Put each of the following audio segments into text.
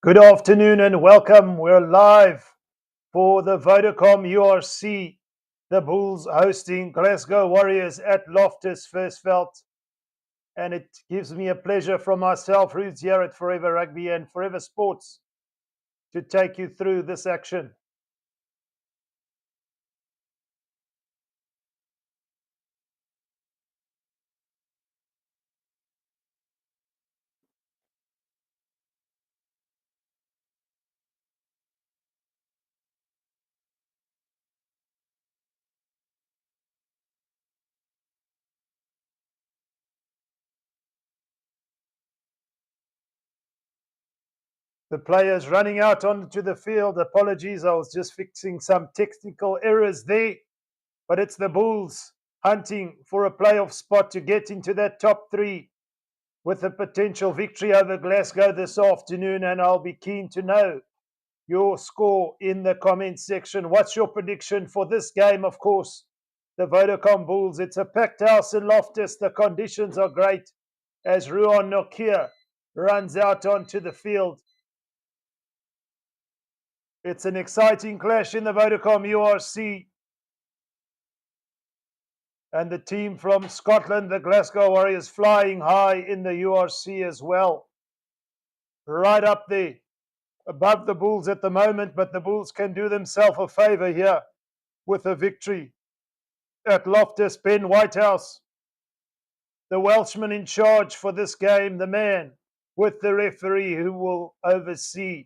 Good afternoon and welcome. We're live for the Vodacom URC. The Bulls hosting Glasgow Warriors at Loftus Versfeld. And it gives me a pleasure from myself, Ruth here at Forever Rugby and Forever Sports, to take you through this action. The players running out onto the field. Apologies, I was just fixing some technical errors there. But it's the Bulls hunting for a playoff spot to get into that top three with a potential victory over Glasgow this afternoon. And I'll be keen to know your score in the comments section. What's your prediction for this game? Of course, the Vodacom Bulls. It's a packed house in Loftus. The conditions are great as Ruan Nokia runs out onto the field. It's an exciting clash in the Vodacom URC. And the team from Scotland, the Glasgow Warriors, flying high in the URC as well. Right up there, above the Bulls at the moment, but the Bulls can do themselves a favour here with a victory at Loftus. Ben Whitehouse, the Welshman in charge for this game, the man with the referee who will oversee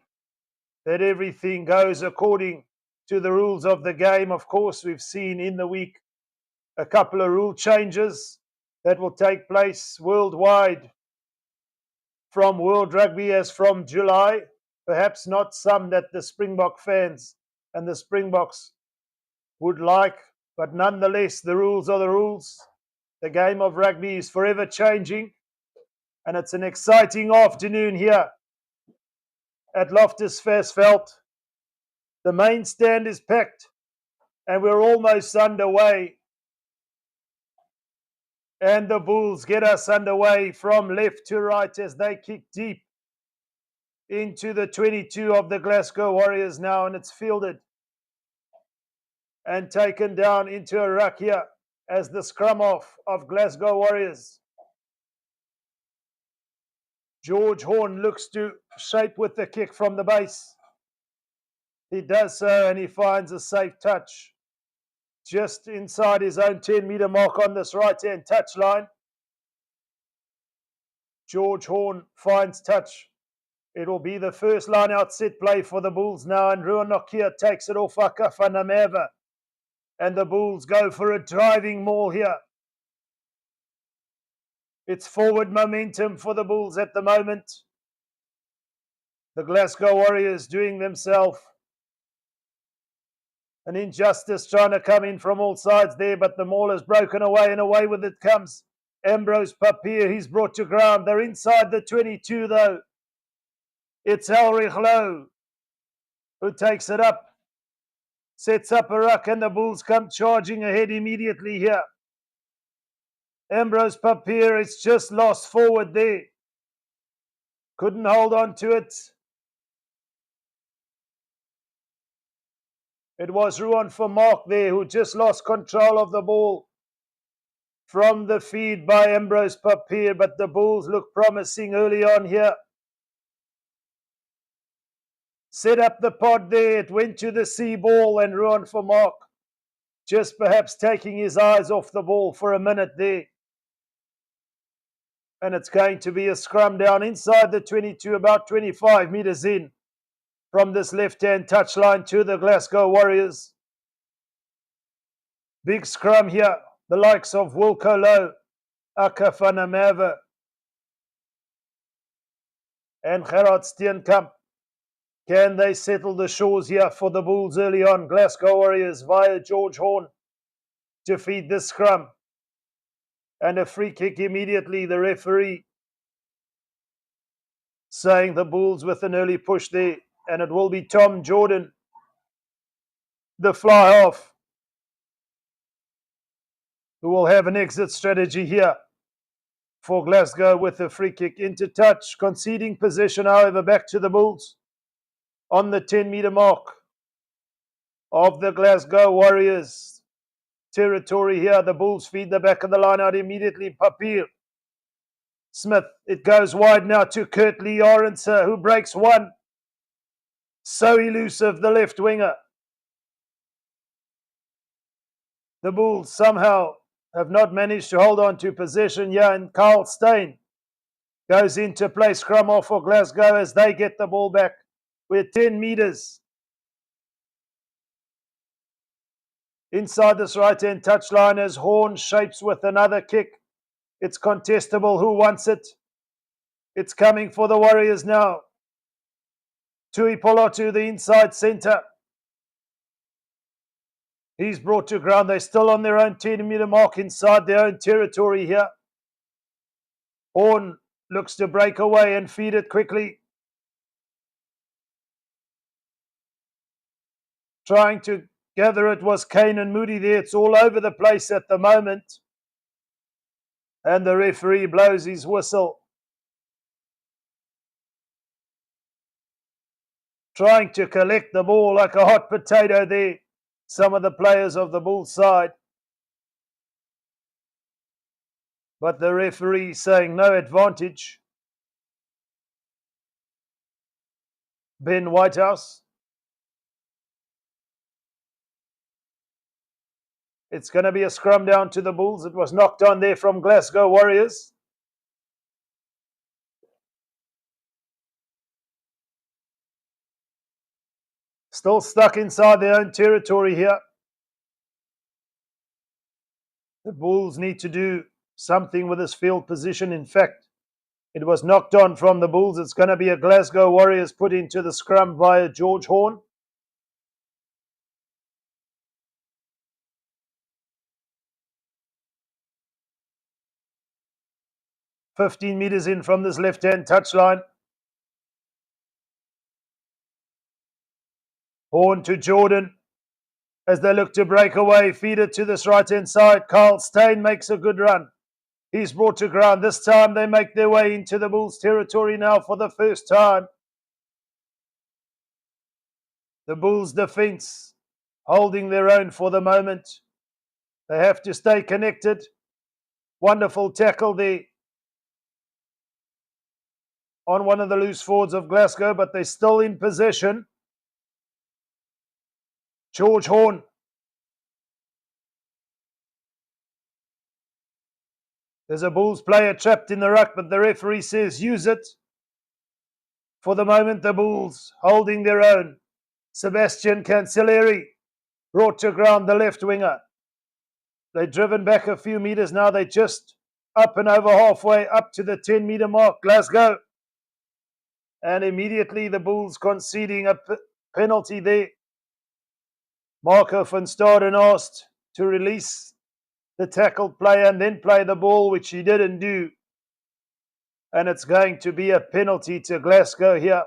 that everything goes according to the rules of the game. Of course, we've seen in the week a couple of rule changes that will take place worldwide from World Rugby as from July. Perhaps not some that the Springbok fans and the Springboks would like, but nonetheless, the rules are the rules. The game of rugby is forever changing, and it's an exciting afternoon here at Loftus Versfeld. The main stand is packed, and we're almost underway. And the Bulls get us underway from left to right as they kick deep into the 22 of the Glasgow Warriors now, and it's fielded and taken down into a ruck here as the scrum off of Glasgow Warriors. George Horn looks to shape with the kick from the base. He does so, and he finds a safe touch just inside his own 10-meter mark on this right-hand touch line. George Horn finds touch. It will be the first line-out set play for the Bulls now, and Ruan Nokia takes it off Akafanameva. And the Bulls go for a driving maul here. It's forward momentum for the Bulls at the moment. The Glasgow Warriors doing themselves an injustice, trying to come in from all sides there, but the maul is broken away, and away with it comes Ambrose Papier. He's brought to ground. They're inside the 22, though. It's Elrich Lowe who takes it up, sets up a ruck, and the Bulls come charging ahead immediately here. Ambrose Papier is just lost forward there. Couldn't hold on to it. It was Ruan for Mark there who just lost control of the ball from the feed by Ambrose Papier, but the Bulls look promising early on here. Set up the pod there. It went to the sea ball, and Ruan for Mark just perhaps taking his eyes off the ball for a minute there. And it's going to be a scrum down inside the 22, about 25 meters in from this left-hand touchline to the Glasgow Warriors. Big scrum here. The likes of Wilco Lowe, Akafanameva, and Gerard Steenkamp. Can they settle the shores here for the Bulls early on? Glasgow Warriors via George Horn to feed this scrum. And a free kick immediately. The referee saying the Bulls with an early push there. And it will be Tom Jordan, the fly off, who will have an exit strategy here for Glasgow with a free kick into touch. Conceding possession, however, back to the Bulls. on the 10-meter mark of the Glasgow Warriors territory here. The Bulls feed the back of the line out immediately. Papir Smith. It goes wide now to Currie Arendse, who breaks one. So elusive, the left winger. The Bulls somehow have not managed to hold on to possession here, and Carl Steyn goes into play scrum off for Glasgow as they get the ball back. We're 10 meters inside this right-hand touchline as Horn shapes with another kick. It's contestable. Who wants it? It's coming for the Warriors now. Tuipolo to the inside centre. He's brought to ground. They're still on their own 10-meter mark inside their own territory here. Horn looks to break away and feed it quickly. Trying to gather it was Kane and Moody there. It's all over the place at the moment. And the referee blows his whistle. Trying to collect the ball like a hot potato there. Some of the players of the Bulls side. But the referee saying no advantage. Ben Whitehouse. It's going to be a scrum down to the Bulls. It was knocked on there from Glasgow Warriors. Still stuck inside their own territory here. The Bulls need to do something with this field position. In fact, it was knocked on from the Bulls. It's going to be a Glasgow Warriors put into the scrum via George Horn. "15 meters in from this left-hand touchline. Horn to Jordan as they look to break away. Feed it to this right-hand side. Carl Steyn makes a good run. He's brought to ground. This time they make their way into the Bulls territory now for the first time. The Bulls defense holding their own for the moment. They have to stay connected. Wonderful tackle there on one of the loose forwards of Glasgow, but they're still in possession. George Horn. There's a Bulls player trapped in the ruck, but the referee says use it. For the moment, the Bulls holding their own. Sebastian Cancelleri brought to ground, the left winger. They're driven back a few meters now. They're just up and over halfway up to the 10-meter mark, Glasgow. And immediately the Bulls conceding a penalty there. Marco van Staden asked to release the tackled player and then play the ball, which he didn't do. And it's going to be a penalty to Glasgow here.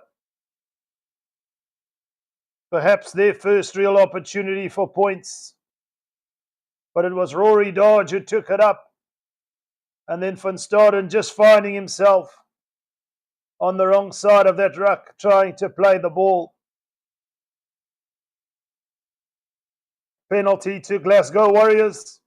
Perhaps their first real opportunity for points. But it was Rory Dodge who took it up. And then van Staden just finding himself on the wrong side of that ruck, trying to play the ball. Penalty to Glasgow Warriors.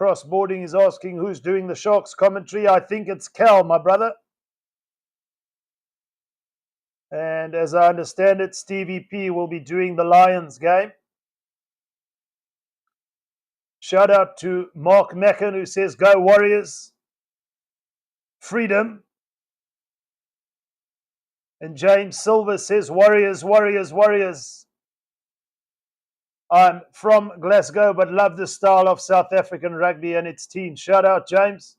Crossboarding is asking who's doing the Sharks commentary. I think it's Cal, my brother. And as I understand it, Stevie P will be doing the Lions game. Shout out to Mark Mackin, who says, "Go Warriors. Freedom." And James Silver says, "Warriors, Warriors, Warriors. I'm from Glasgow, but love the style of South African rugby and its team." Shout out, James.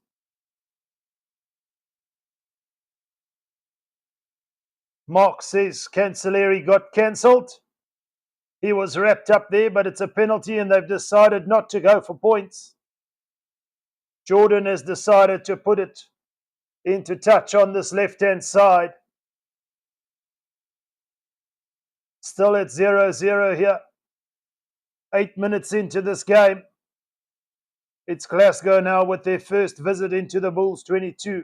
Mark says Cancelleri got cancelled. He was wrapped up there, but it's a penalty and they've decided not to go for points. Jordan has decided to put it into touch on this left-hand side. Still at 0-0 here. 8 minutes into this game. It's Glasgow now with their first visit into the Bulls 22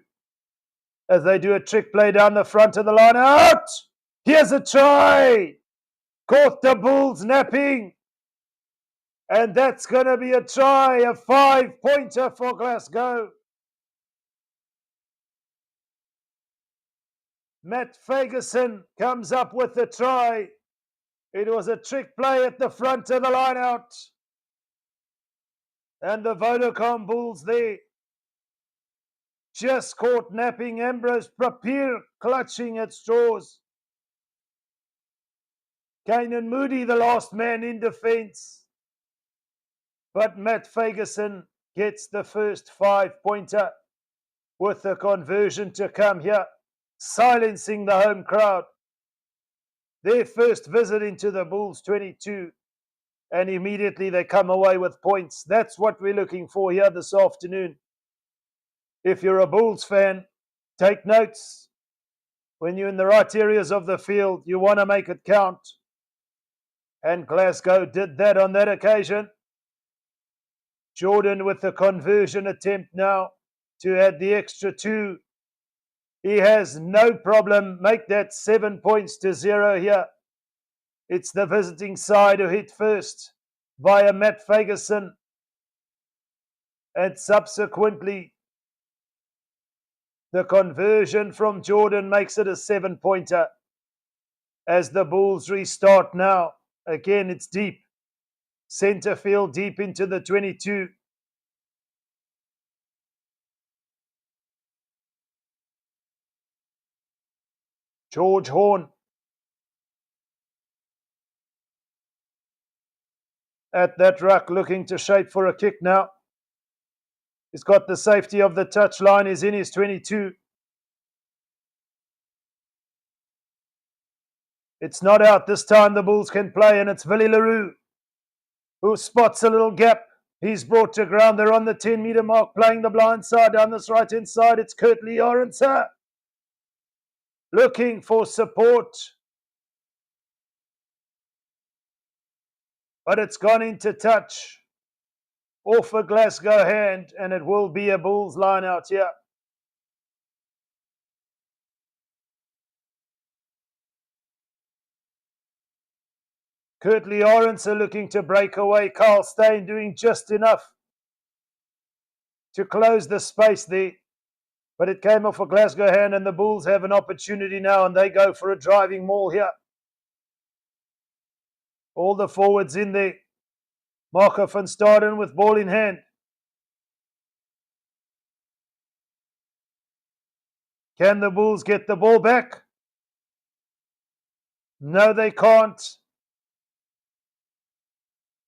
as they do a trick play down the front of the line. Out! Here's a try! Caught the Bulls napping. And that's going to be a try, a 5-pointer for Glasgow. Matt Ferguson comes up with the try. It was a trick play at the front of the line out. And the Vodacom Bulls there just caught napping. Ambrose Papier clutching at straws. Kainan Moody, the last man in defence. But Matt Ferguson gets the first 5-pointer with the conversion to come here, silencing the home crowd. Their first visit into the Bulls 22, and immediately they come away with points. That's what we're looking for here this afternoon. If you're a Bulls fan, take notes. When you're in the right areas of the field, you want to make it count. And Glasgow did that on that occasion. Jordan with the conversion attempt now to add the extra 2. He has no problem. Make that 7 points to 0 here. It's the visiting side who hit first via Matt Ferguson. And subsequently, the conversion from Jordan makes it a 7-pointer. As the Bulls restart now. Again, it's deep. Centre field deep into the 22. George Horn at that ruck, looking to shape for a kick now. He's got the safety of the touchline. He's in his 22. It's not out this time. The Bulls can play, and it's Villy Leroux who spots a little gap. He's brought to ground. They're on the 10-meter mark, playing the blind side down this right-hand side. It's Currie Orenser looking for support. But it's gone into touch off a Glasgow hand, and it will be a Bulls line out here. Currie Orenser looking to break away. Carl Steyn doing just enough to close the space there. But it came off a Glasgow hand, and the Bulls have an opportunity now, and they go for a driving maul here. All the forwards in there. Marco van Staden with ball in hand. Can the Bulls get the ball back? No, they can't.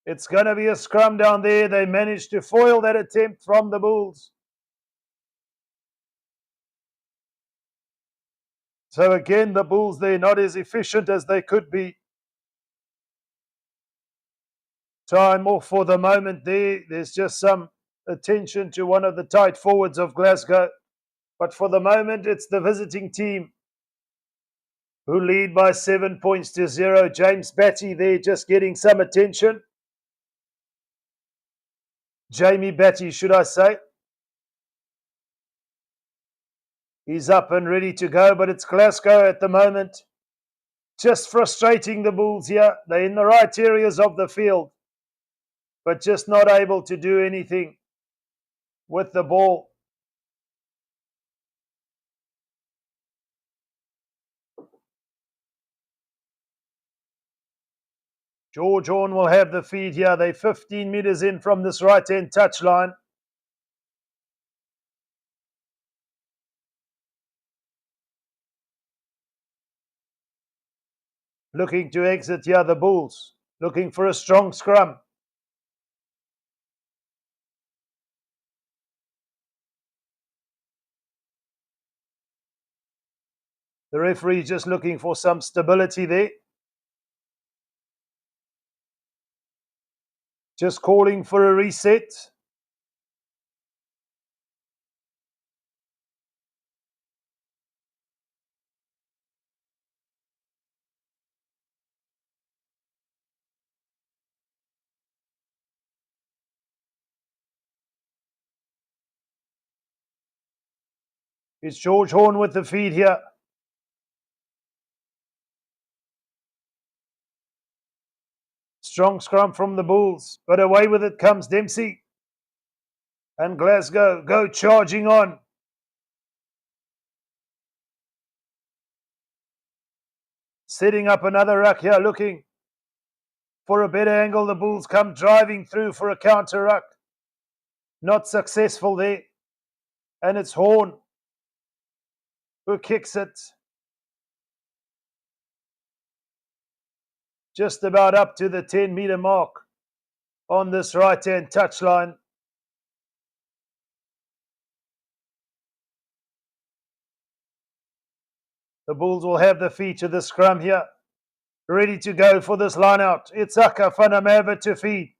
It's going to be a scrum down there. They managed to foil that attempt from the Bulls. So again, the Bulls, they're not as efficient as they could be. Time off for the moment there. There's just some attention to one of the tight forwards of Glasgow. But for the moment, it's the visiting team who lead by 7 points to 0. James Batty there just getting some attention. Jamie Batty, should I say. He's up and ready to go, but it's Glasgow at the moment. Just frustrating the Bulls here. They're in the right areas of the field, but just not able to do anything with the ball. George Horn will have the feed here. They're 15 meters in from this right-hand touchline. Looking to exit here, the Bulls. Looking for a strong scrum. The referee just looking for some stability there. Just calling for a reset. It's George Horn with the feed here. Strong scrum from the Bulls, but away with it comes Dempsey. And Glasgow go charging on. Setting up another ruck here, looking for a better angle. The Bulls come driving through for a counter ruck. Not successful there. And it's Horn who kicks it just about up to the 10-meter mark on this right-hand touchline. The Bulls will have the feed to the scrum here. Ready to go for this line out. It's Aka Fanamava to feed.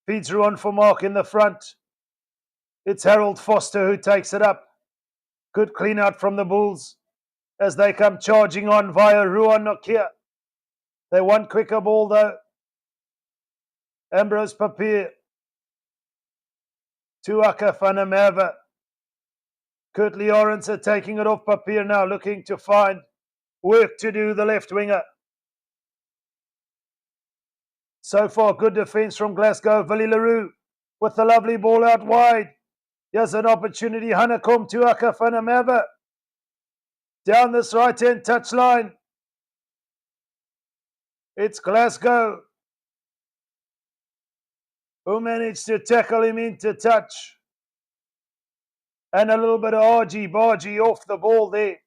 Feeds Ruan for mark in the front. It's Harold Foster who takes it up. Good clean out from the Bulls as they come charging on via Ruan Nokia. They want quicker ball though. Ambrose Papier to Aka Fanamava. Kurtley Lawrence are taking it off Papier now, looking to find work to do, the left winger. So far, good defence from Glasgow. Willie LaRue with the lovely ball out wide. Here's an opportunity. Hanakom to Aka Fanamava. Down this right-hand touchline. It's Glasgow who managed to tackle him into touch. And a little bit of argy-bargy off the ball there.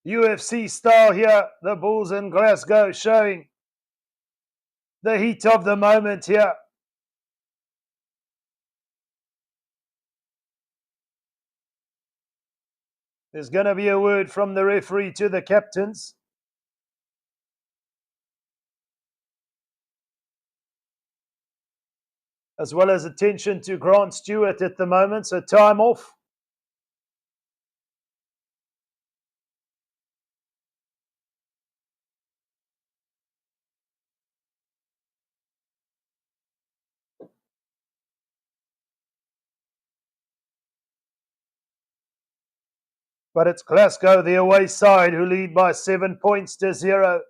UFC style here, the Bulls in Glasgow showing the heat of the moment here. There's going to be a word from the referee to the captains. As well as attention to Grant Stewart at the moment, so time off. But it's Glasgow, the away side, who lead by 7 points to 0.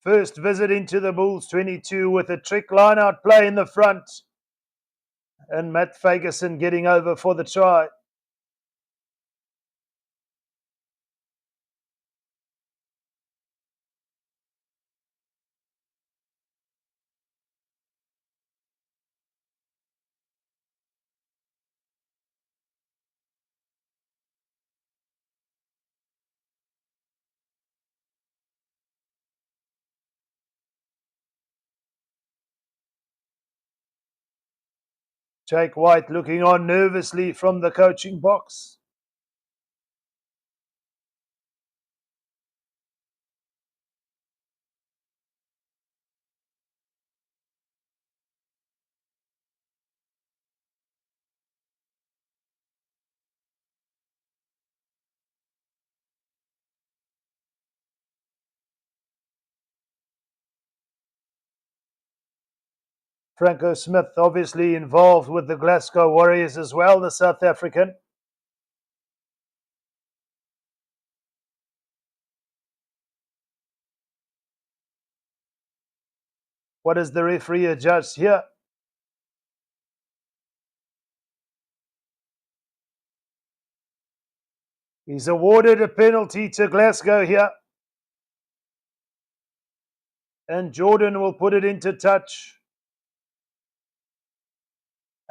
First visit into the Bulls 22 with a trick line-out play in the front. And Matt Fagerson getting over for the try. Jake White looking on nervously from the coaching box. Franco Smith obviously involved with the Glasgow Warriors as well, the South African. What does the referee adjust here? He's awarded a penalty to Glasgow here. And Jordan will put it into touch.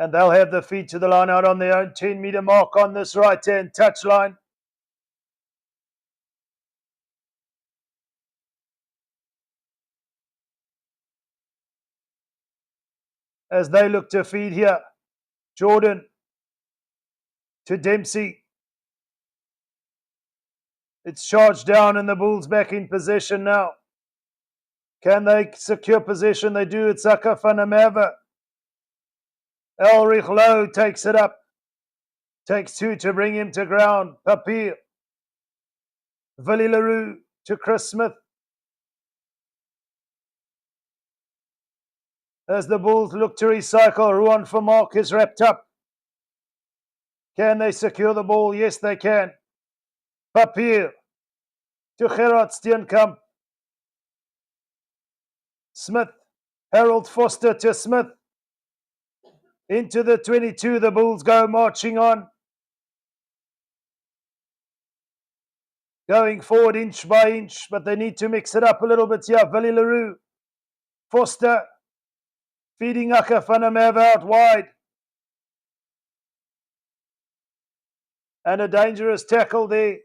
And they'll have the feet to the line out on their own 10-meter mark on this right-hand touchline. As they look to feed here. Jordan to Dempsey. It's charged down and the Bulls back in possession now. Can they secure possession? They do. It's Aka Fanamava. Elrich Lowe takes it up. Takes 2 to bring him to ground. Papier. Willie LaRue to Chris Smith. As the Bulls look to recycle, Ruan Vermaak is wrapped up. Can they secure the ball? Yes, they can. Papier to Gerard Steenkamp. Smith, Harold Foster to Smith. Into the 22, the Bulls go marching on. Going forward inch by inch, but they need to mix it up a little bit here. Willie Leroux, Foster, feeding Aka van der Merwe out wide. And a dangerous tackle there.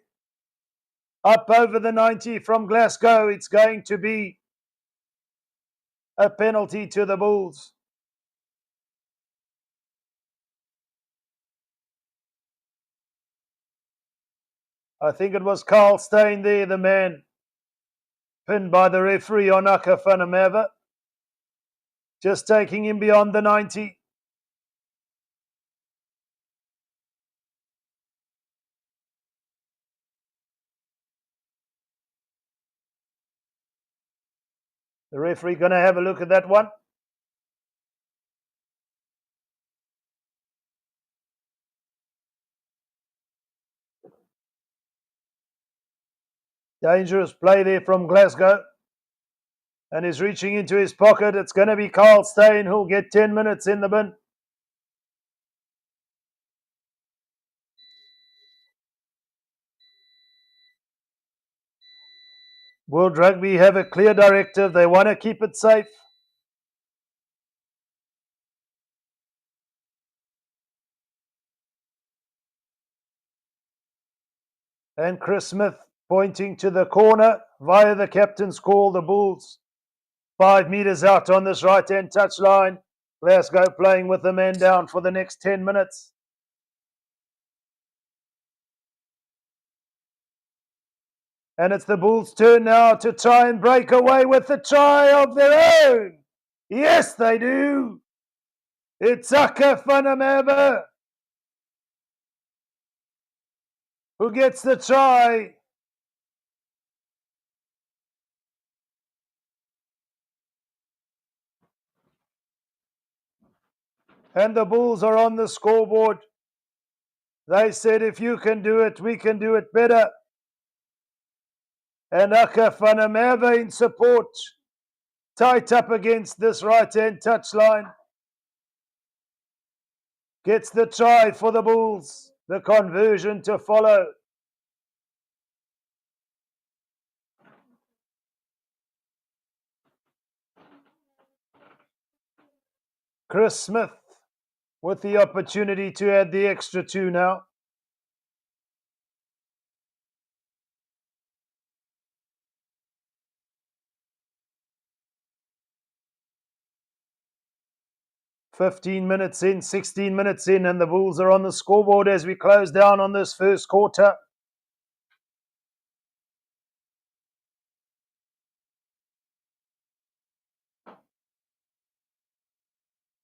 Up over the 90 from Glasgow. It's going to be a penalty to the Bulls. I think it was Carl Steyn there, the man pinned by the referee on Aka van der Merwe. Just taking him beyond the 90. The referee going to have a look at that one. Dangerous play there from Glasgow. And he's reaching into his pocket. It's going to be Carl Steyn who'll get 10 minutes in the bin. World Rugby have a clear directive. They want to keep it safe. And Chris Smith pointing to the corner via the captain's call. The Bulls 5 meters out on this right-hand touchline. Glasgow playing with the man down for the next 10 minutes. And it's the Bulls' turn now to try and break away with the try of their own. Yes, they do. It's Aka van der Merwe who gets the try. And the Bulls are on the scoreboard. They said, if you can do it, we can do it better. And Aka van der Merwe in support, tight up against this right-hand touchline. Gets the try for the Bulls. The conversion to follow. Chris Smith with the opportunity to add the extra 2 now. "15 minutes in, 16 minutes in, and the Bulls are on the scoreboard as we close down on this first quarter.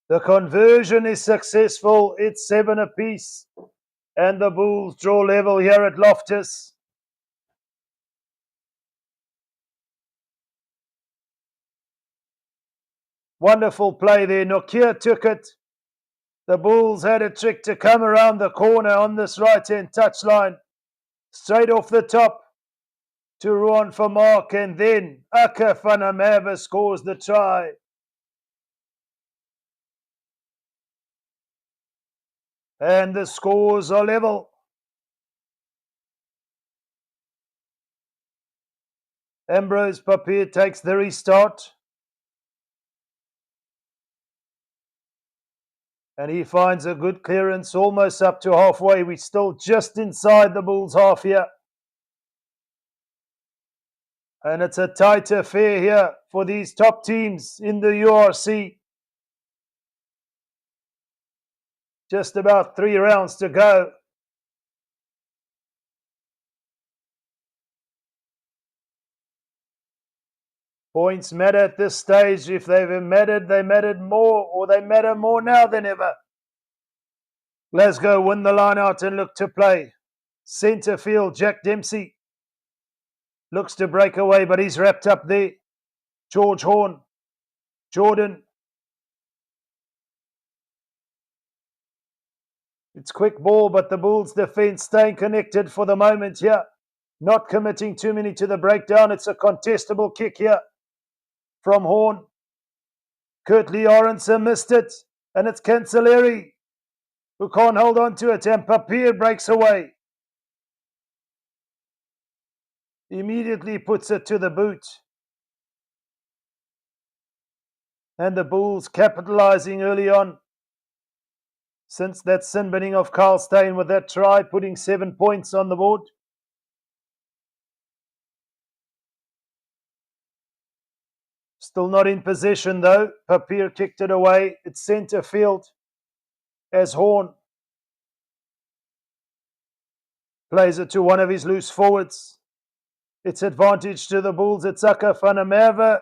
The conversion is successful. It's 7 apiece. And the Bulls draw level here at Loftus. Wonderful play there. Nokia took it. The Bulls had a trick to come around the corner on this right-hand touchline. Straight off the top to Ruan Vermaak, and then Aka van der Merwe scores the try. And the scores are level. Ambrose Papier takes the restart. And he finds a good clearance almost up to halfway. We're still just inside the Bulls' half here. And it's a tight affair here for these top teams in the URC. Just about 3 rounds to go. Points matter at this stage. If they've mattered, they mattered more, or they matter more now than ever. Glasgow win the line out and look to play. Centre field, Jack Dempsey looks to break away, but he's wrapped up there. George Horn, Jordan, It's quick ball, but the Bulls defense staying connected for the moment here. Not committing too many to the breakdown. It's a contestable kick here from Horn. Curtly Orenson missed it, and it's Cancelleri who can't hold on to it, and Papier breaks away. Immediately puts it to the boot. And the Bulls capitalizing early on. Since that sin binning of Carl Steyn with that try, putting 7 points on the board. Still not in possession though. Papier kicked it away. It's centre field as Horn plays it to one of his loose forwards. It's advantage to the Bulls. It's Aka van der Merwe,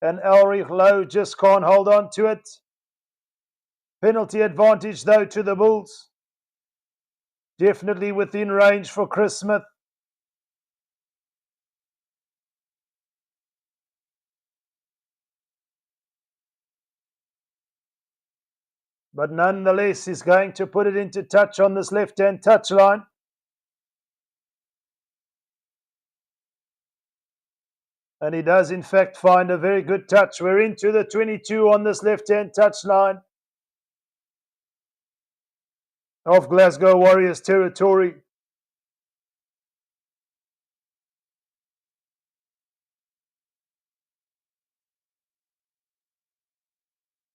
and Elrich Lowe just can't hold on to it. Penalty advantage though to the Bulls. Definitely within range for Chris Smith. But nonetheless, he's going to put it into touch on this left-hand touchline. And he does, in fact, find a very good touch. We're into the 22 on this left-hand touchline of Glasgow Warriors territory.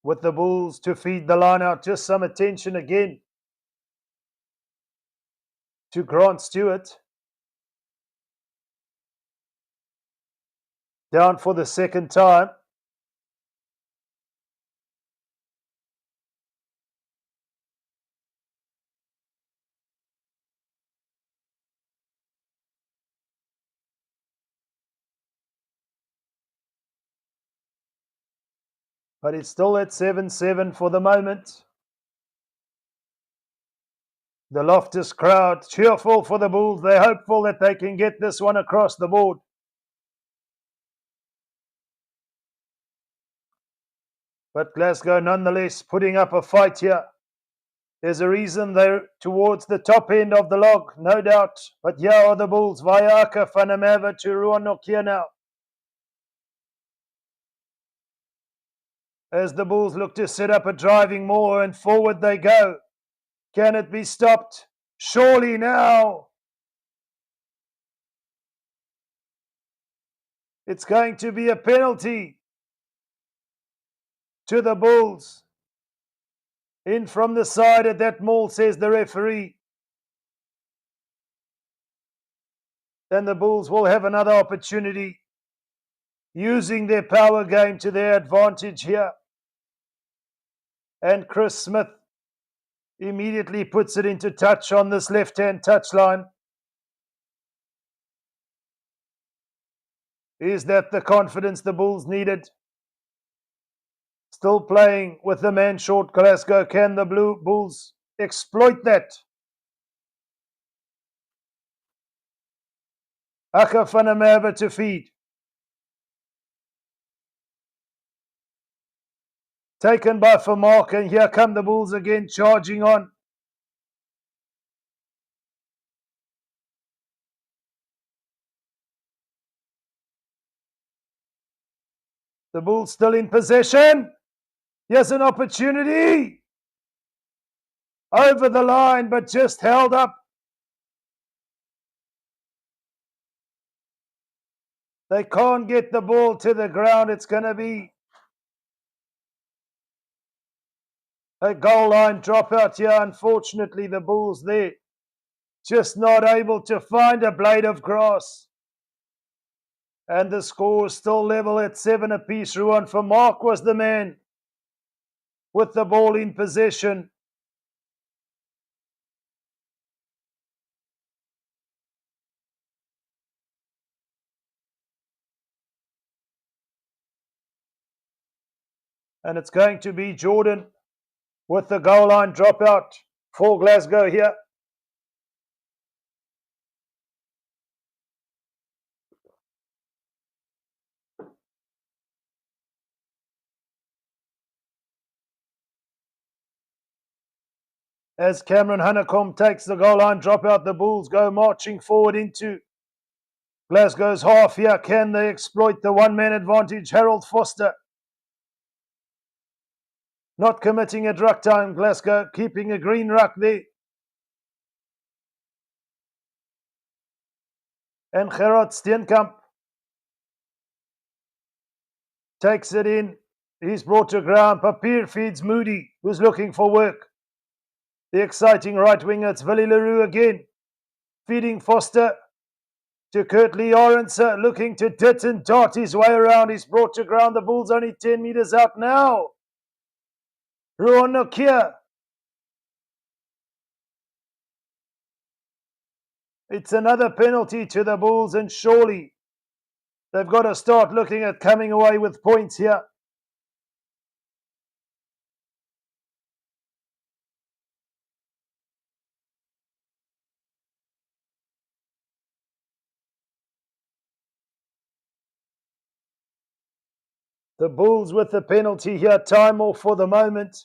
With the Bulls to feed the line out. Just some attention again to Grant Stewart. Down for the second time. But it's still at 7-7 for the moment. The Loftus crowd cheerful for the Bulls. They're hopeful that they can get this one across the board. But Glasgow nonetheless putting up a fight here. There's a reason they're towards the top end of the log, no doubt. But here are the Bulls via Aka van der Merwe to Ruan Nokia now. As the Bulls look to set up a driving maul, and forward they go. Can it be stopped? Surely now. It's going to be a penalty to the Bulls. In from the side at that maul, says the referee. Then the Bulls will have another opportunity, using their power game to their advantage here. And Chris Smith immediately puts it into touch on this left-hand touchline. Is that the confidence the Bulls needed? Still playing with the man short Glasgow. Can the Blue Bulls exploit that? Aka van der Merwe to feed. Taken by Vermaak, and here come the Bulls again charging on. The Bulls still in possession. Here's an opportunity. Over the line, but just held up. They can't get the ball to the ground. It's going to be a goal line dropout here. Unfortunately, the Bulls there just not able to find a blade of grass. And the score is still level at 7 apiece. Ruan Vermaak was the man with the ball in possession. And it's going to be Jordan with the goal line dropout for Glasgow here. As Cameron Honeycomb takes the goal line, drop out, the Bulls go marching forward into Glasgow's half here. Can they exploit the one-man advantage? Harold Foster not committing at ruck time. Glasgow keeping a green ruck there. And Gerard Steenkamp takes it in. He's brought to ground. Papier feeds Moody, who's looking for work. The exciting right winger, it's Willie LaRue again. Feeding Foster to Kurtley Orense, looking to dit and dot his way around. He's brought to ground. The Bulls only 10 metres out now. Ruan Nokia. It's another penalty to the Bulls, and surely they've got to start looking at coming away with points here. The Bulls with the penalty here. Time off for the moment.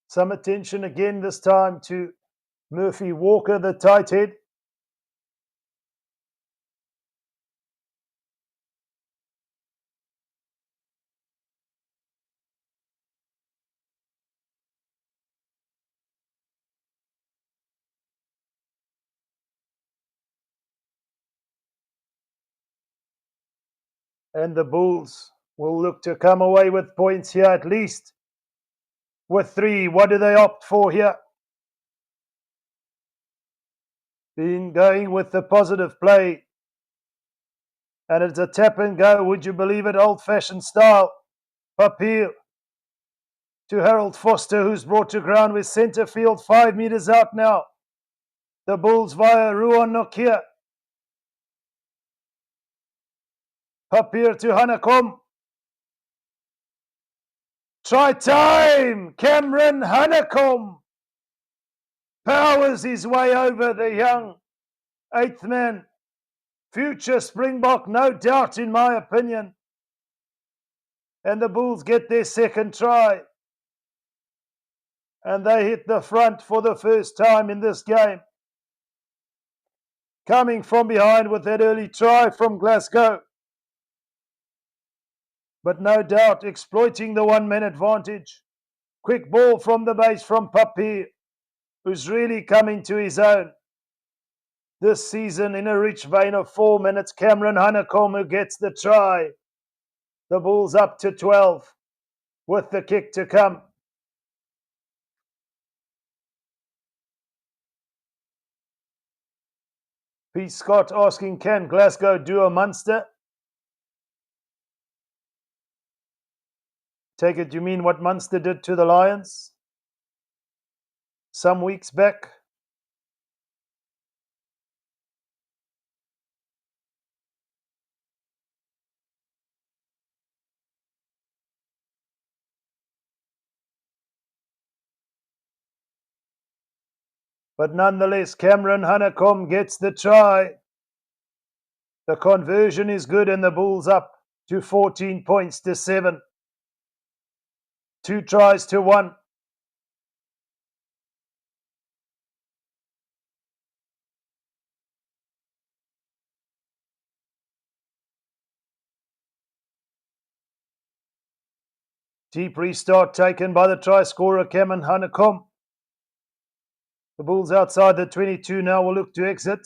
Some attention again this time to Murphy Walker, the tight head. And the Bulls will look to come away with points here, at least with 3. What do they opt for here? Been going with the positive play. And it's a tap and go, would you believe it, old-fashioned style. Papier to Harold Foster, who's brought to ground with centre field 5 metres out now. The Bulls via Ruan Nokia. Papier to Honeycomb. Try time! Cameron Honeycomb powers his way over the young 8th man. Future Springbok, no doubt in my opinion. And the Bulls get their second try. And they hit the front for the first time in this game. Coming from behind with that early try from Glasgow. But no doubt exploiting the one-man advantage. Quick ball from the base from Papier, who's really coming to his own this season in a rich vein of 4 minutes. Cameron Honeycomb who gets the try. The Bulls up to 12 with the kick to come. Pete Scott asking, can Glasgow do a Munster? Take it, you mean what Munster did to the Lions some weeks back? But nonetheless, Cameron Honeycomb gets the try. The conversion is good and the Bulls up to 14 points to 7. 2 tries to 1. Deep restart taken by the try scorer Cameron Honeycomb. The Bulls outside the 22 now will look to exit.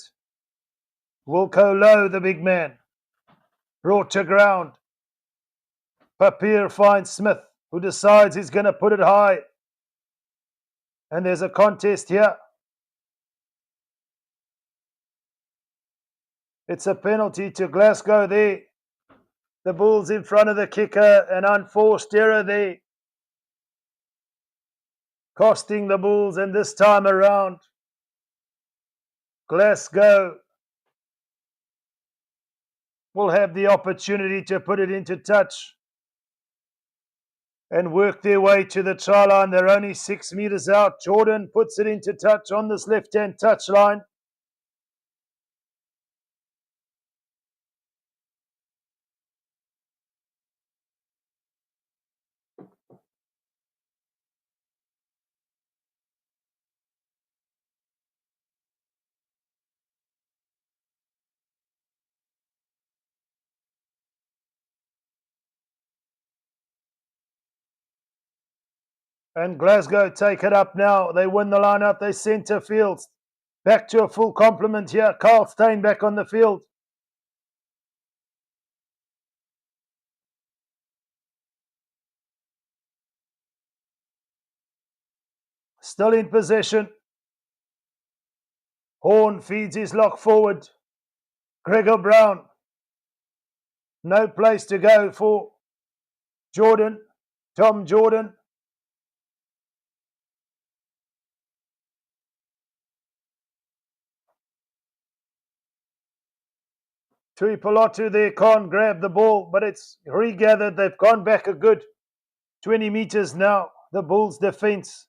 Wilco Lowe, the big man, brought to ground. Papier finds Smith, who decides he's going to put it high. And there's a contest here. It's a penalty to Glasgow there. The Bulls in front of the kicker, an unforced error there. Costing the Bulls, and this time around, Glasgow will have the opportunity to put it into touch and work their way to the try line. They're only 6 metres out. Jordan puts it into touch on this left-hand touch line. And Glasgow take it up now. They win the line out. They centre field. Back to a full complement here. Carl Steyn back on the field. Still in possession. Horn feeds his lock forward. Gregor Brown. No place to go for Jordan. Tom Jordan. Tuipulotu there can't grab the ball, but it's regathered. They've gone back a good 20 meters now. The Bulls' defense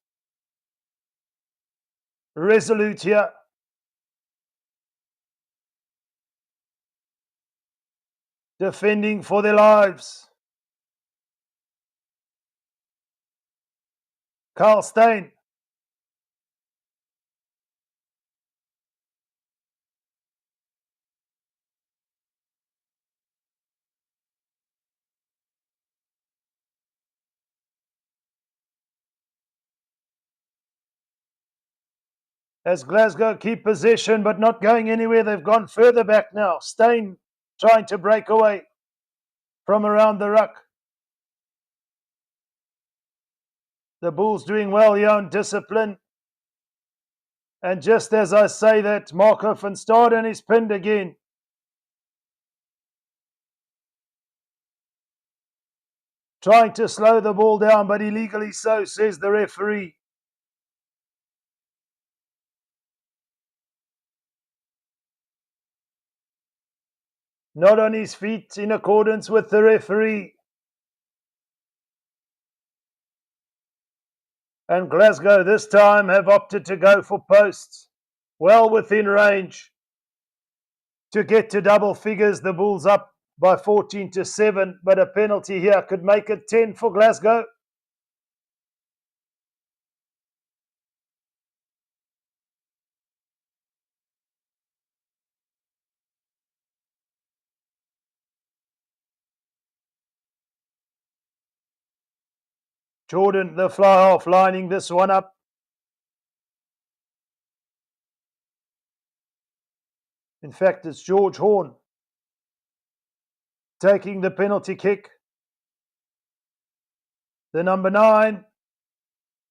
resolute here. Defending for their lives. Carl Steyn. As Glasgow keep possession but not going anywhere. They've gone further back now. Steyn trying to break away from around the ruck. The Bulls doing well here on discipline. And just as I say that, Marco van Staden is pinned again. Trying to slow the ball down, but illegally so, says the referee. Not on his feet in accordance with the referee. And Glasgow this time have opted to go for posts. Well within range to get to double figures. The Bulls up by 14-7, but a penalty here could make it 10 for Glasgow. Jordan, the fly half, lining this one up. In fact, it's George Horn taking the penalty kick. The number 9,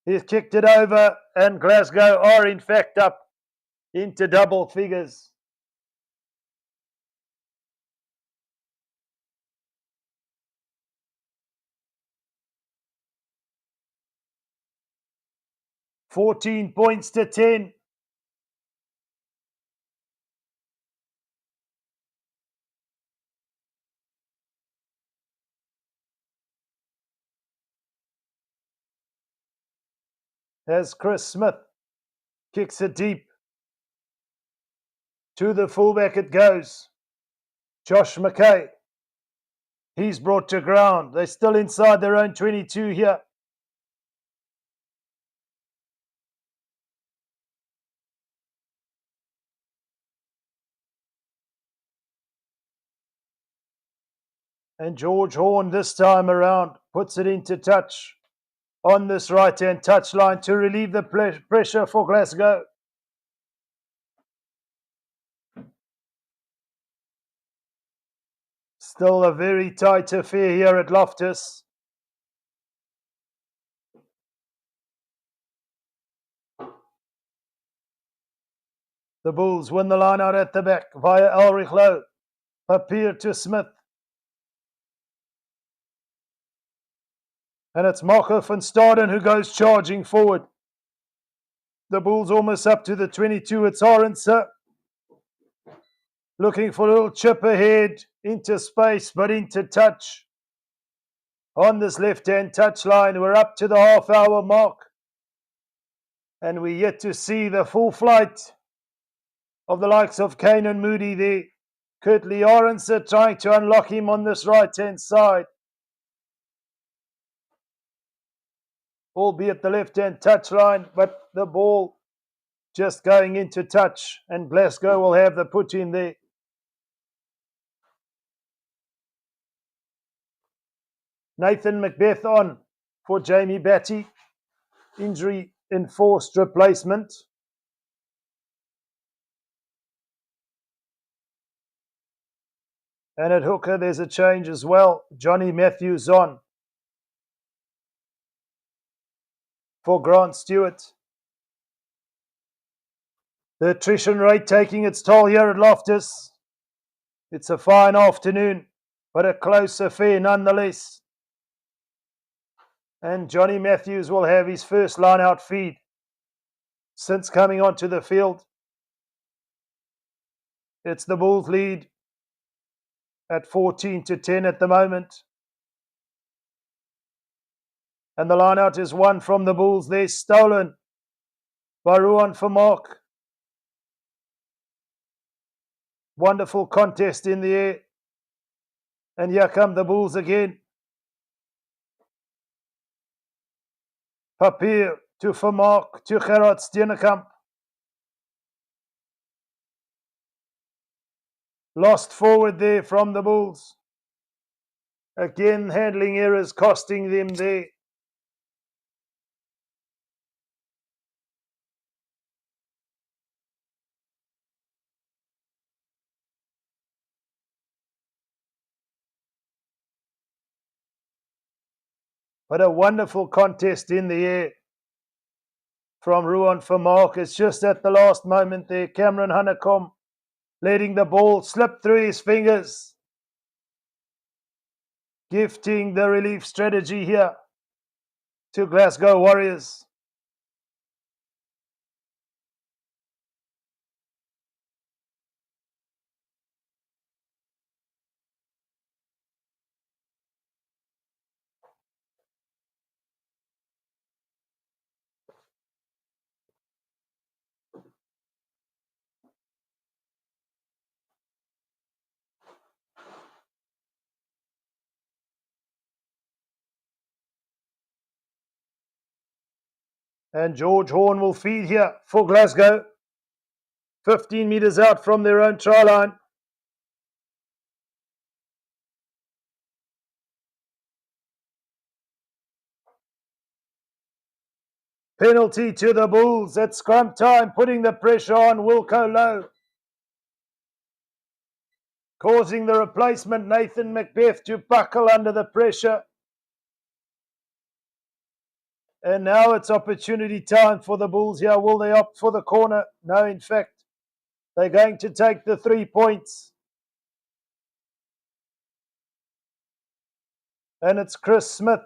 he's kicked it over, and Glasgow are in fact up into double figures. $14 points to 10. As Chris Smith kicks it deep. To the fullback it goes. Josh McKay. He's brought to ground. They're still inside their own 22 here. And George Horn this time around puts it into touch on this right-hand touchline to relieve the pressure for Glasgow. Still a very tight affair here at Loftus. The Bulls win the line out at the back via Ulrich Lowe. Papier to Smith. And it's Marco van Staden who goes charging forward. The Bulls almost up to the 22. It's Orense. Looking for a little chip ahead into space, but into touch. On this left-hand touchline, we're up to the half-hour mark. And we're yet to see the full flight of the likes of Kane and Moody there. Curtly Orense trying to unlock him on this right-hand side. Albeit the left-hand touchline, but the ball just going into touch, and Glasgow will have the put in there. Nathan Macbeth on for Jamie Batty. injury enforced replacement. And at hooker, there's a change as well. Johnny Matthews on for Grant Stewart. The attrition rate taking its toll here at Loftus. It's a fine afternoon, but a close affair nonetheless. And Johnny Matthews will have his first line-out feed since coming onto the field. It's the Bulls lead at 14-10 at the moment. And the line-out is one from the Bulls. They're stolen by Ruan Vermaak. Wonderful contest in the air. And here come the Bulls again. Papier to Vermaak to Gerard Steenekamp. Lost forward there from the Bulls. Again, handling errors costing them there. But a wonderful contest in the air from Ruan Vermaak. It's just at the last moment there. Cameron Hanekom letting the ball slip through his fingers. Gifting the relief strategy here to Glasgow Warriors. And George Horn will feed here for Glasgow. 15 metres out from their own try line. Penalty to the Bulls at scrum time, putting the pressure on Wilco Lowe. Causing the replacement Nathan Macbeth to buckle under the pressure. And now it's opportunity time for the Bulls here. Will they opt for the corner? No, in fact, they're going to take the 3 points. And it's Chris Smith.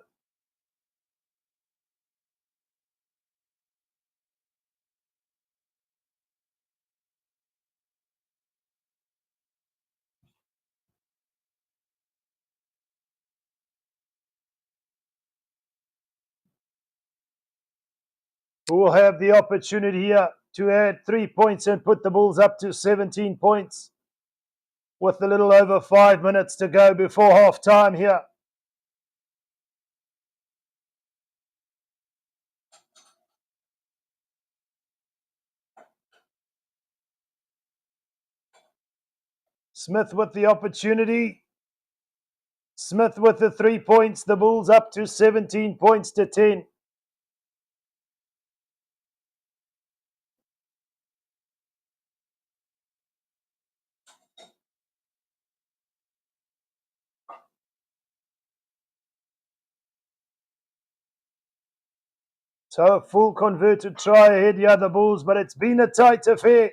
Who will have the opportunity here to add 3 points and put the Bulls up to 17 points with a little over 5 minutes to go before half time here. Smith with the opportunity. Smith with the 3 points. The Bulls up to 17 points to 10. So a full converted try ahead here, the Bulls, but it's been a tight affair.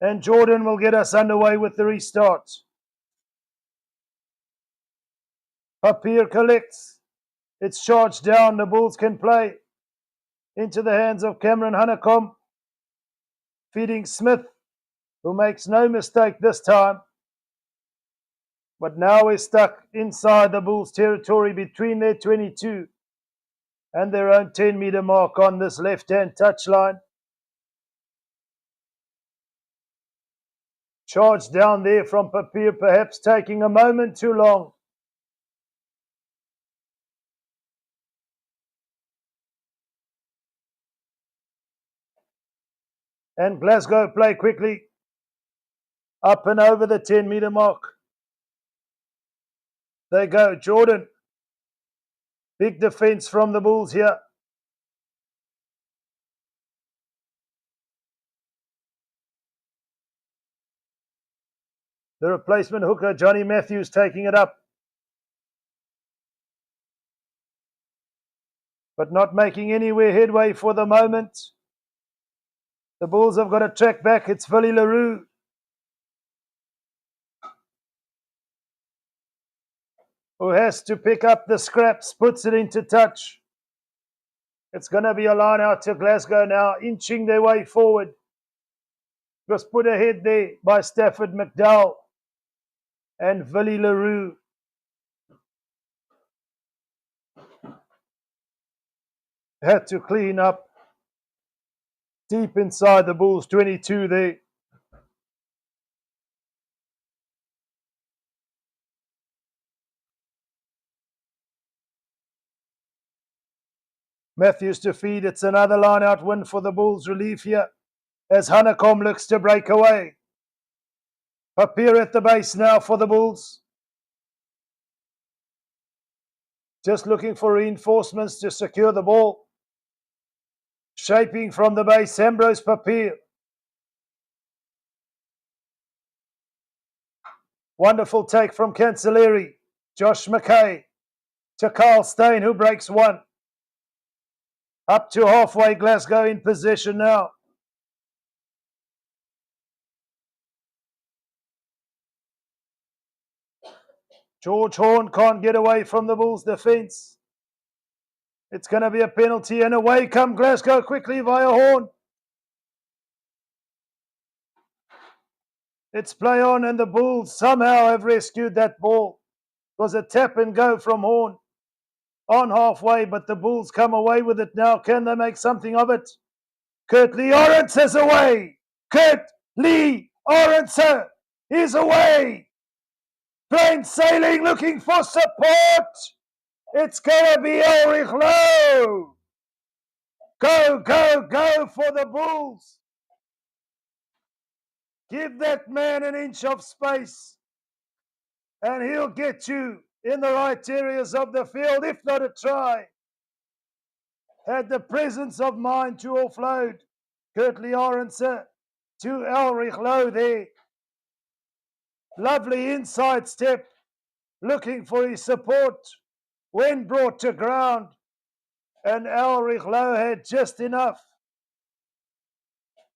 And Jordan will get us underway with the restart. Papier collects. It's charged down. The Bulls can play into the hands of Cameron Hanekom. Feeding Smith, who makes no mistake this time. But now we're stuck inside the Bulls' territory between their 22 and their own 10-meter mark on this left-hand touchline. Charge down there from Papier, perhaps taking a moment too long. And Glasgow play quickly. Up and over the 10-meter mark. They go. Jordan. Big defense from the Bulls here. The replacement hooker, Johnny Matthews, taking it up. But not making anywhere headway for the moment. The Bulls have got to track back. It's Willie LaRue. Who has to pick up the scraps, puts it into touch. It's going to be a line out to Glasgow now, inching their way forward. It was put ahead there by Stafford McDowell and Willie LaRue. Had to clean up deep inside the Bulls 22 there. Matthews to feed. It's another line-out win for the Bulls. Relief here as Hanekom looks to break away. Papier at the base now for the Bulls. Just looking for reinforcements to secure the ball. Shaping from the base, Ambrose Papier. Wonderful take from Cancelleri. Josh McKay to Carl Steyn, who breaks one. Up to halfway, Glasgow in possession now. George Horn can't get away from the Bulls' defence. It's going to be a penalty, and away come Glasgow quickly via Horn. It's play on, and the Bulls somehow have rescued that ball. It was a tap and go from Horn on halfway, but the Bulls come away with it now. Can they make something of it? Kurt Lee Orens is away. Kurt Lee Orens is away. Plain sailing, looking for support. It's going to be Ulrich Lowe. Go, go, go for the Bulls. Give that man an inch of space, and he'll get you in the right areas of the field, if not a try. Had the presence of mind to offload Kurt Lee Orens to Ulrich Lowe there. Lovely inside step, looking for his support when brought to ground. And Ulrich Lowe had just enough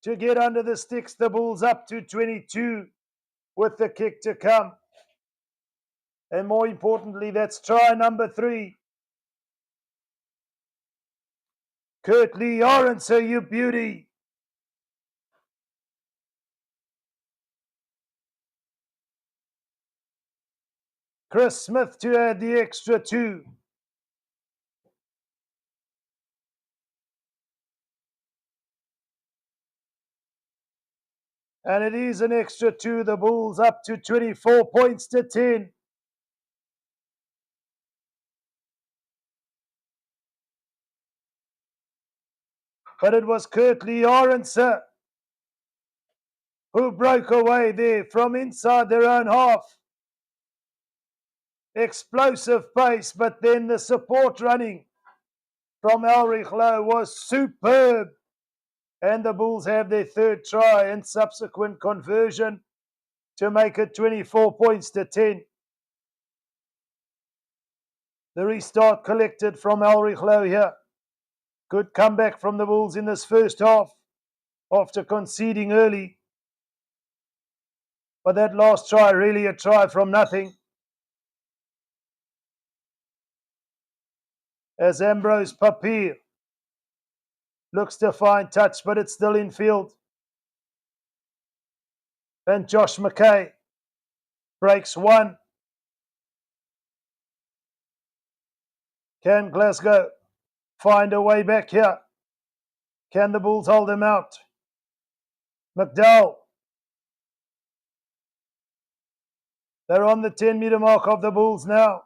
to get under the sticks. The Bulls up to 22 with the kick to come. And more importantly, that's try number 3. Kurt Lee Orens, you beauty. Chris Smith to add the extra 2. And it is an extra 2. The Bulls up to 24 points to 10. But it was Kurt Lee Orens who broke away there from inside their own half. Explosive pace, but then the support running from Ulrich Lowe was superb. And the Bulls have their 3rd try and subsequent conversion to make it 24 points to 10. The restart collected from Ulrich Lowe here. Good comeback from the Bulls in this first half after conceding early. But that last try, really a try from nothing. As Ambrose Papier looks to find touch, but it's still in field. And Josh McKay breaks one. Can Glasgow find a way back here? Can the Bulls hold him out? McDowell. They're on the 10-meter mark of the Bulls now.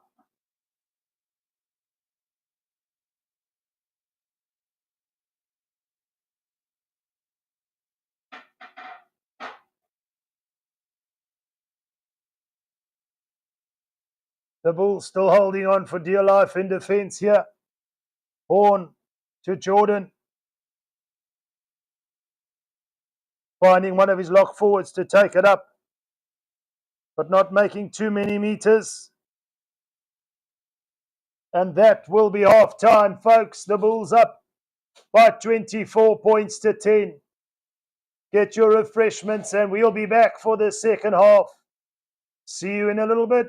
The Bulls still holding on for dear life in defence here. Horn to Jordan. Finding one of his lock forwards to take it up. but not making too many meters. And that will be half time, folks. The Bulls up by 24 points to 10. Get your refreshments and we'll be back for the second half. See you in a little bit.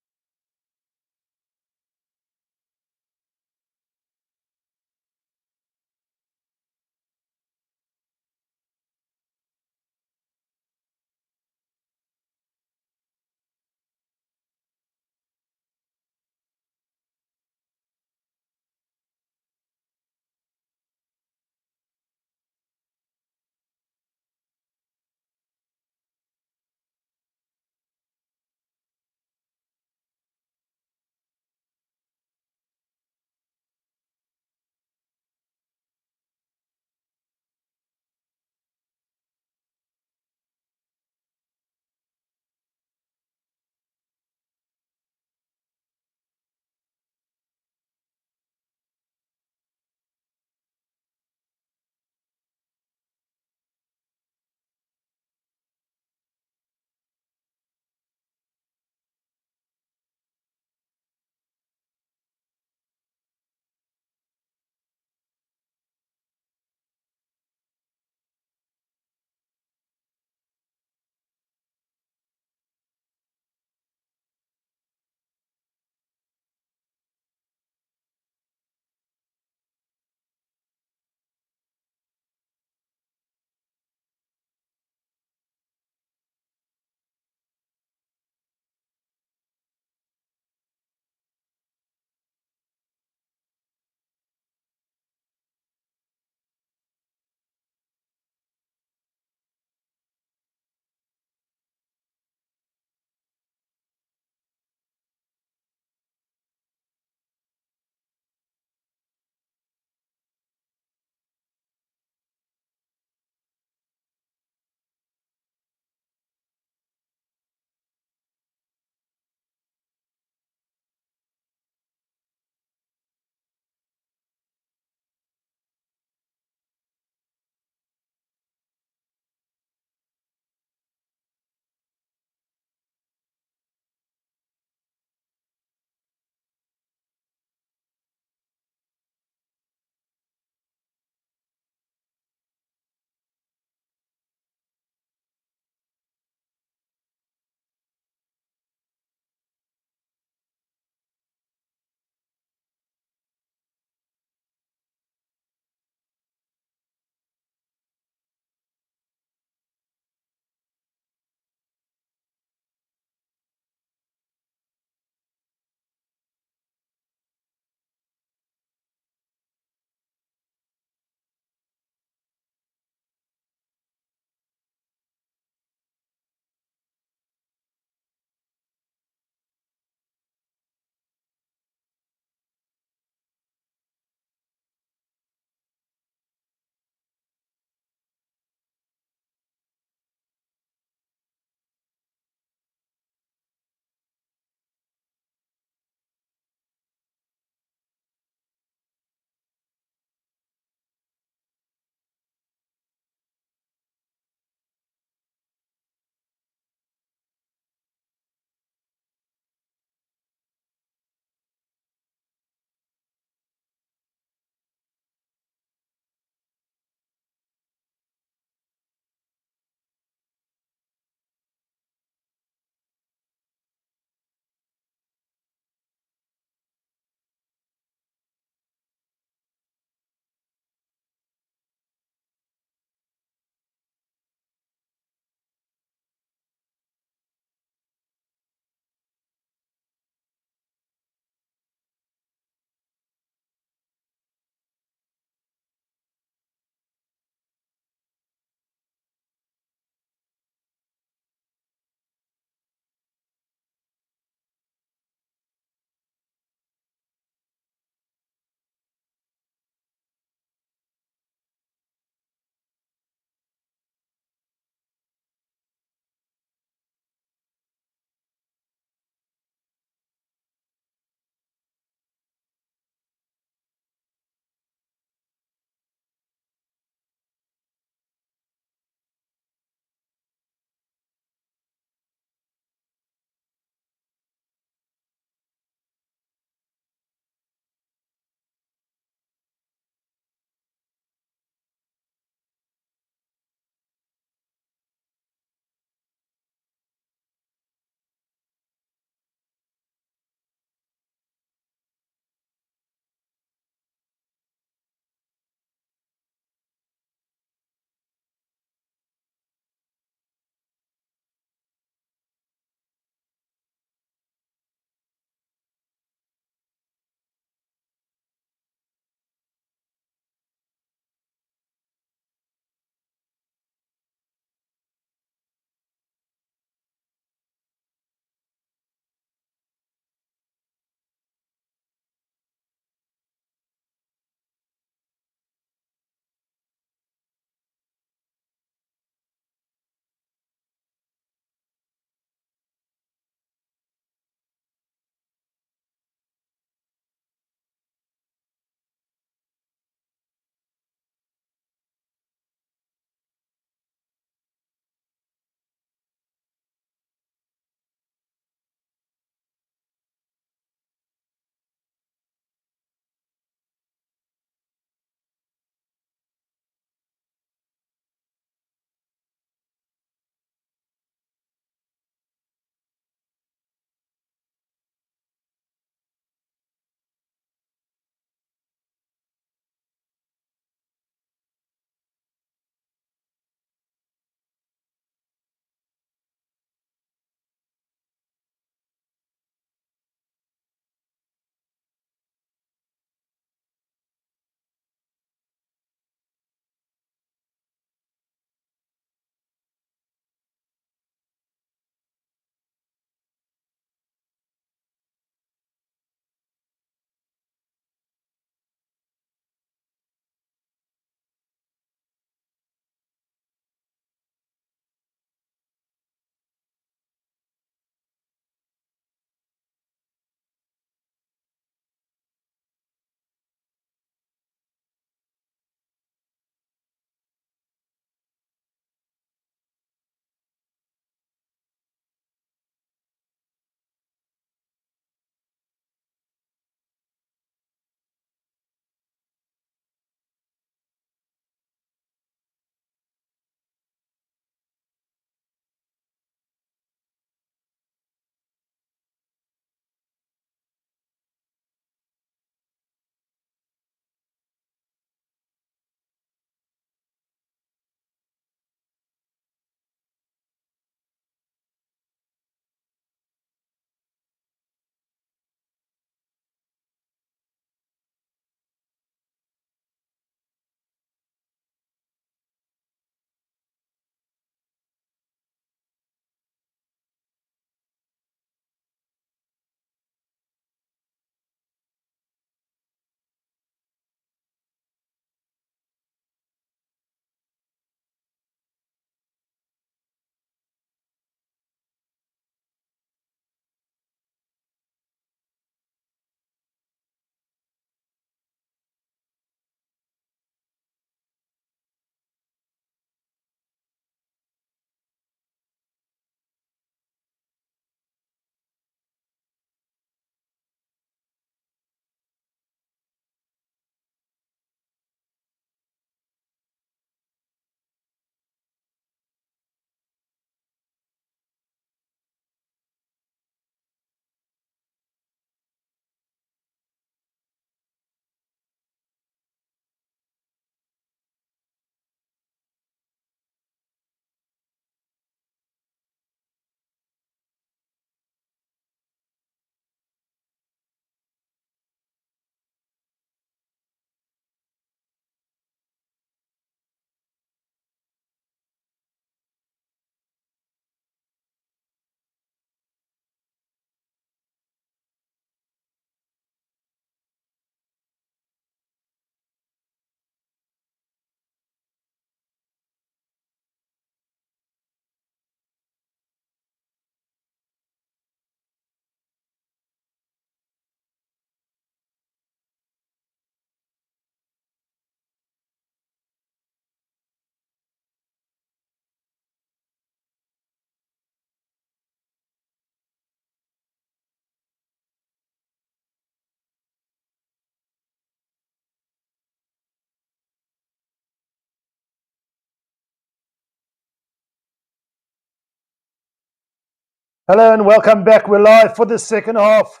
Hello and welcome back. We're live for the second half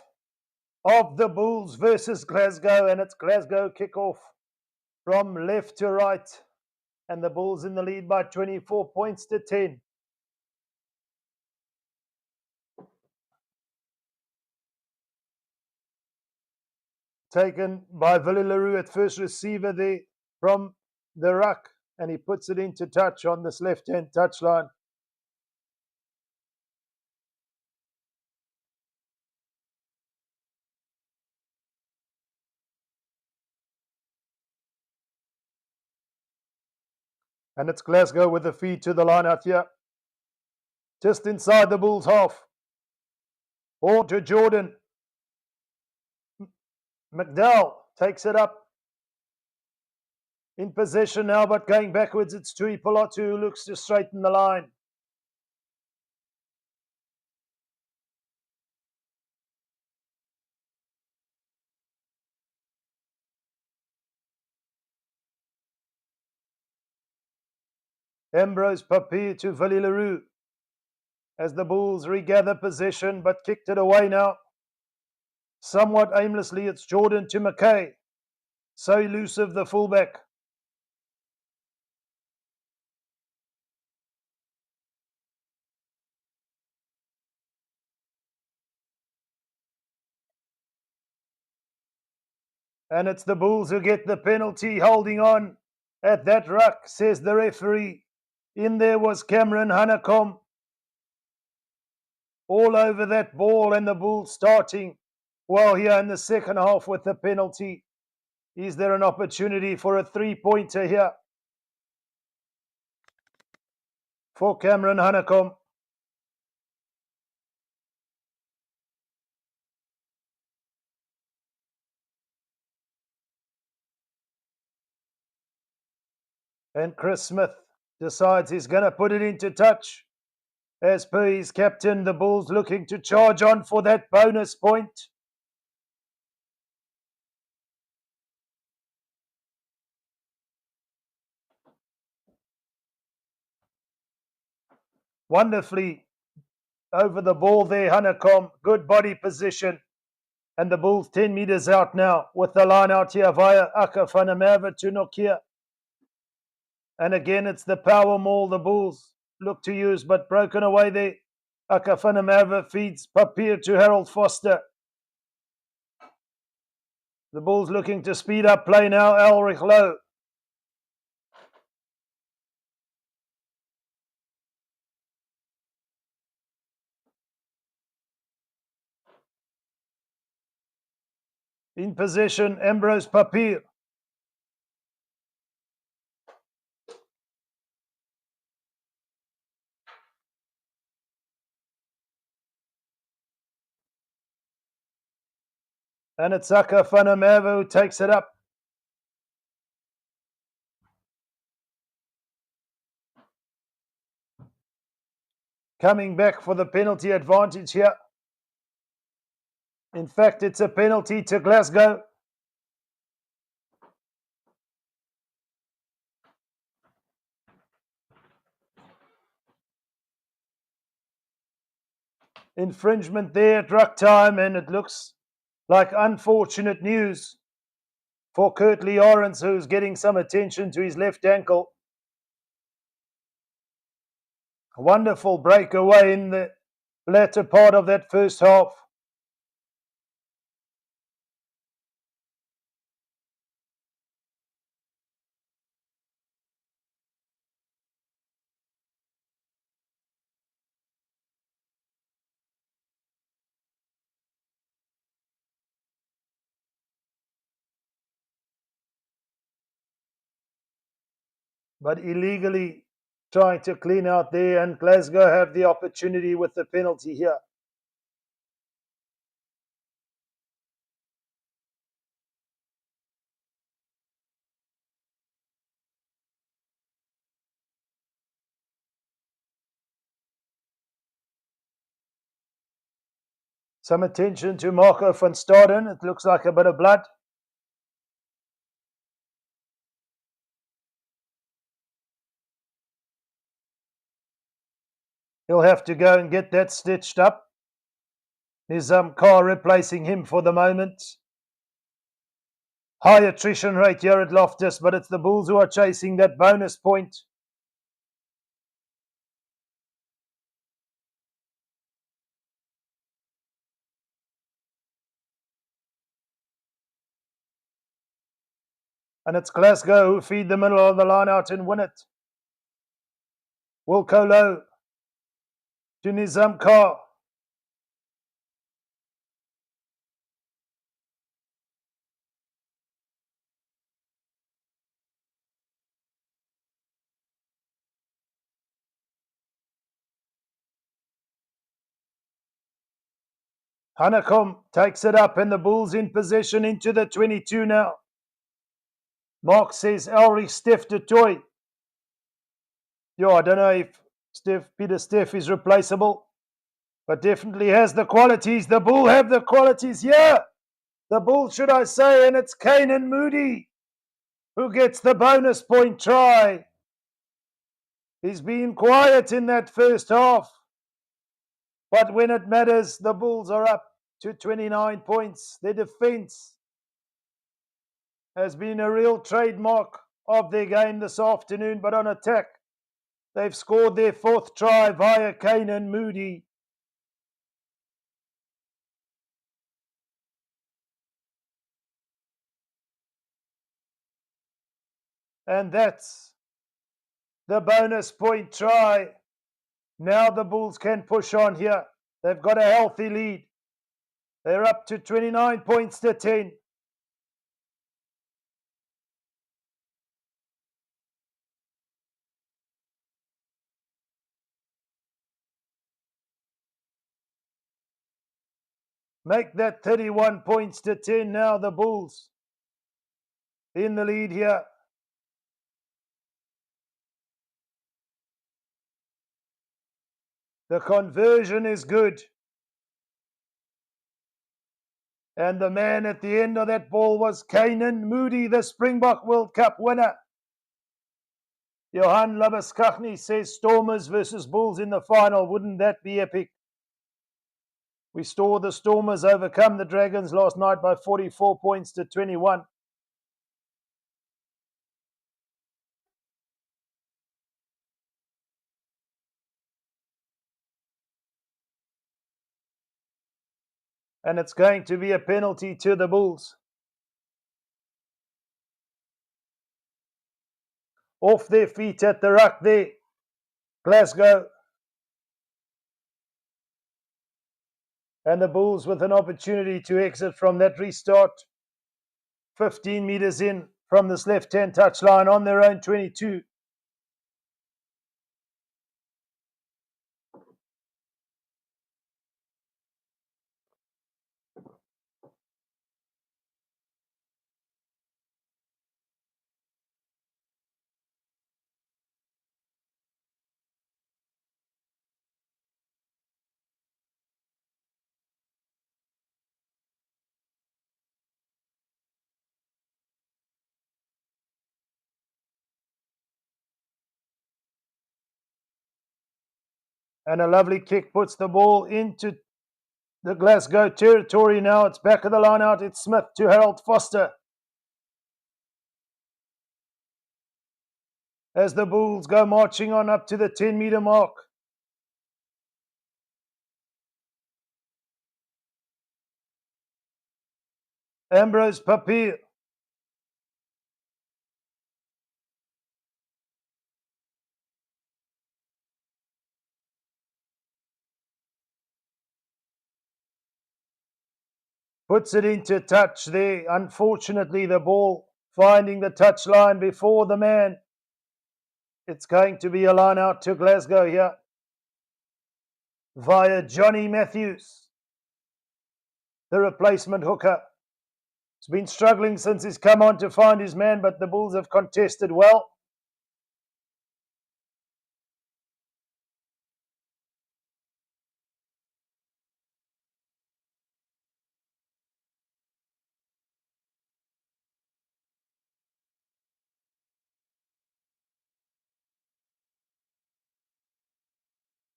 of the Bulls versus Glasgow, and it's Glasgow kickoff from left to right, and the Bulls in the lead by 24 points to 10. Taken by Willie Leroux at first receiver there from the ruck, and he puts it into touch on this left-hand touchline. And it's Glasgow with the feed to the line out here. Just inside the Bulls half. Ball to Jordan. McDowell takes it up. In possession now, but going backwards, it's Tui Pilatu who looks to straighten the line. Ambrose Papier to Willie Leroux as the Bulls regather possession, but kicked it away now. Somewhat aimlessly, it's Jordan to McKay. So elusive, the fullback. And it's the Bulls who get the penalty, holding on at that ruck, says the referee. In there was Cameron Hanekom. All over that ball, and the Bulls starting well here in the second half with the penalty. Is there an opportunity for a three-pointer here for Cameron Hanekom? And Chris Smith decides he's going to put it into touch. As per his captain, the Bulls looking to charge on for that bonus point. Wonderfully over the ball there, Hanekom. Good body position. And the Bulls 10 meters out now with the line out here via Aka Fanamava to Nokia. And again, it's the power maul the Bulls look to use, but broken away there. Aka Fanamava feeds Papier to Harold Foster. The Bulls looking to speed up play now. Elrich Lowe. In possession, Ambrose Papier. And it's Aka Fanamava who takes it up. Coming back for the penalty advantage here. In fact, it's a penalty to Glasgow. Infringement there at ruck time, and it looks like unfortunate news for Curtie Lawrence, who's getting some attention to his left ankle. A wonderful breakaway in the latter part of that first half. But illegally trying to clean out there, and Glasgow have the opportunity with the penalty here. Some attention to Marco van Staden. It looks like a bit of blood. He'll have to go and get that stitched up. Nizam Carr replacing him for the moment. High attrition rate here at Loftus, but it's the Bulls who are chasing that bonus point. And it's Glasgow who feed the middle of the line out and win it. Wilco to Nizam Carr. Hanekom takes it up and the Bulls in possession into the 22 now. Mark says Elrich Steph de Toy. I don't know if Peter Steph is replaceable, but definitely has the qualities. The Bull have the qualities here. The Bull, should I say, and it's Kane Moody who gets the bonus point try. He's been quiet in that first half, but when it matters, the Bulls are up to 29 points. Their defence has been a real trademark of their game this afternoon, but on attack, they've scored their fourth try via Kane Moody. And that's the bonus point try. Now the Bulls can push on here. They've got a healthy lead. They're up to 29 points to 10. Make that 31 points to 10 now, the Bulls in the lead here. The conversion is good. And the man at the end of that ball was Kane Moody, the Springbok World Cup winner. Johan Labuskachny says Stormers versus Bulls in the final. Wouldn't that be epic? We saw the Stormers overcome the Dragons last night by 44 points to 21. And it's going to be a penalty to the Bulls. Off their feet at the ruck there, Glasgow. And the Bulls with an opportunity to exit from that restart. 15 metres in from this left-hand touchline on their own 22. And a lovely kick puts the ball into the Glasgow territory now. It's back of the line out. It's Smith to Harold Foster. As the Bulls go marching on up to the 10-metre mark. Ambrose Papier. Puts it into touch there. Unfortunately, the ball finding the touchline before the man. It's going to be a line out to Glasgow here via Johnny Matthews, the replacement hooker. He's been struggling since he's come on to find his man, but the Bulls have contested well.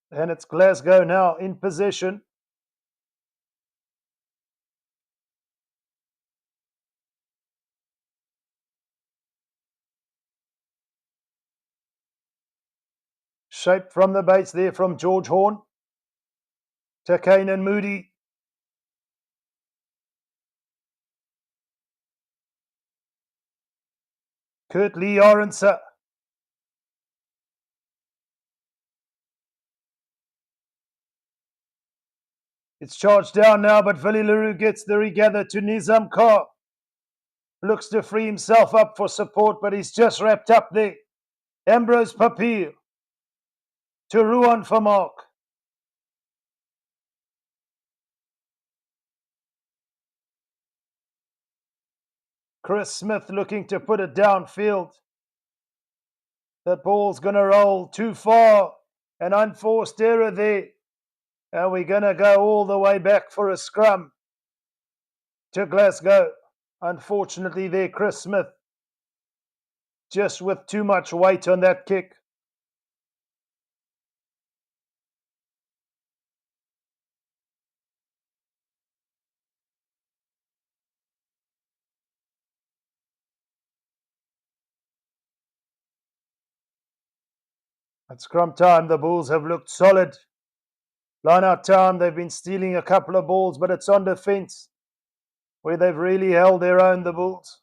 And it's Glasgow now in possession. Shaped from the base there from George Horn to Kane Moody. Kurt Lee Orense. It's charged down now, but Willie Leroux gets the regather to Nizam Kar. Looks to free himself up for support, but he's just wrapped up there. Ambrose Papier to Ruan for mark. Chris Smith looking to put it downfield. The ball's going to roll too far. An unforced error there. And we're going to go all the way back for a scrum to Glasgow. Unfortunately there, Chris Smith, just with too much weight on that kick. At scrum time, the Bulls have looked solid. Line out time, they've been stealing a couple of balls, but it's on defence where they've really held their own, the Bulls.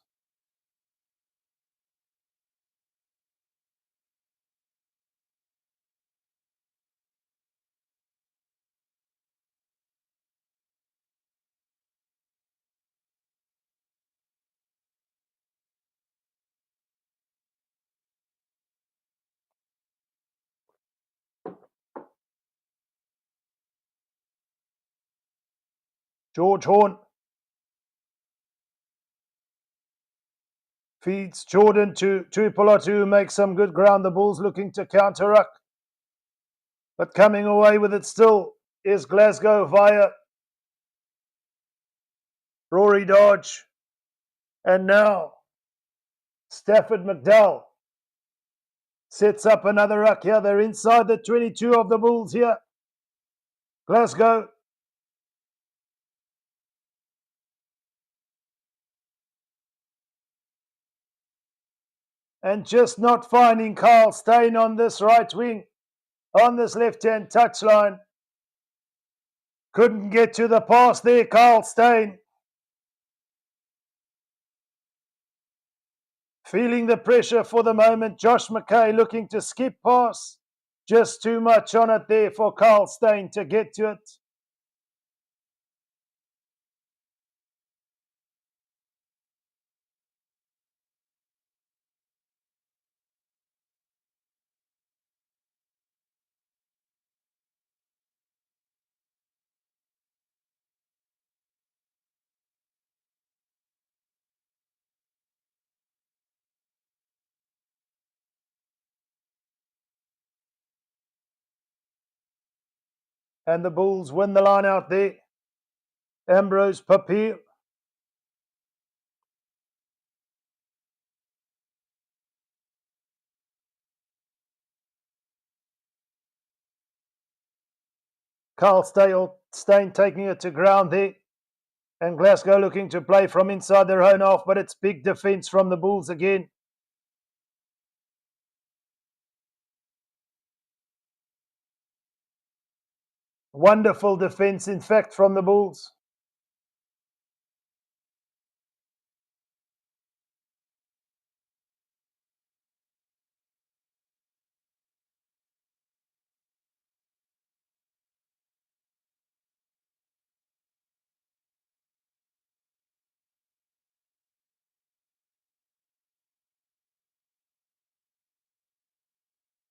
George Horn feeds Jordan to Tuipolatu, who makes some good ground. The Bulls looking to counter-ruck. But coming away with it still is Glasgow via Rory Dodge. And now Stafford McDowell sets up another ruck here. They're inside the 22 of the Bulls here. Glasgow. And just not finding Carl Steyn on this right wing, on this left-hand touchline. Couldn't get to the pass there, Carl Steyn. Feeling the pressure for the moment. Josh McKay looking to skip pass. Just too much on it there for Carl Steyn to get to it. And the Bulls win the line out there. Ambrose Papier. Carl Steyn taking it to ground there. And Glasgow looking to play from inside their own half, but it's big defence from the Bulls again. Wonderful defence, in fact, from the Bulls.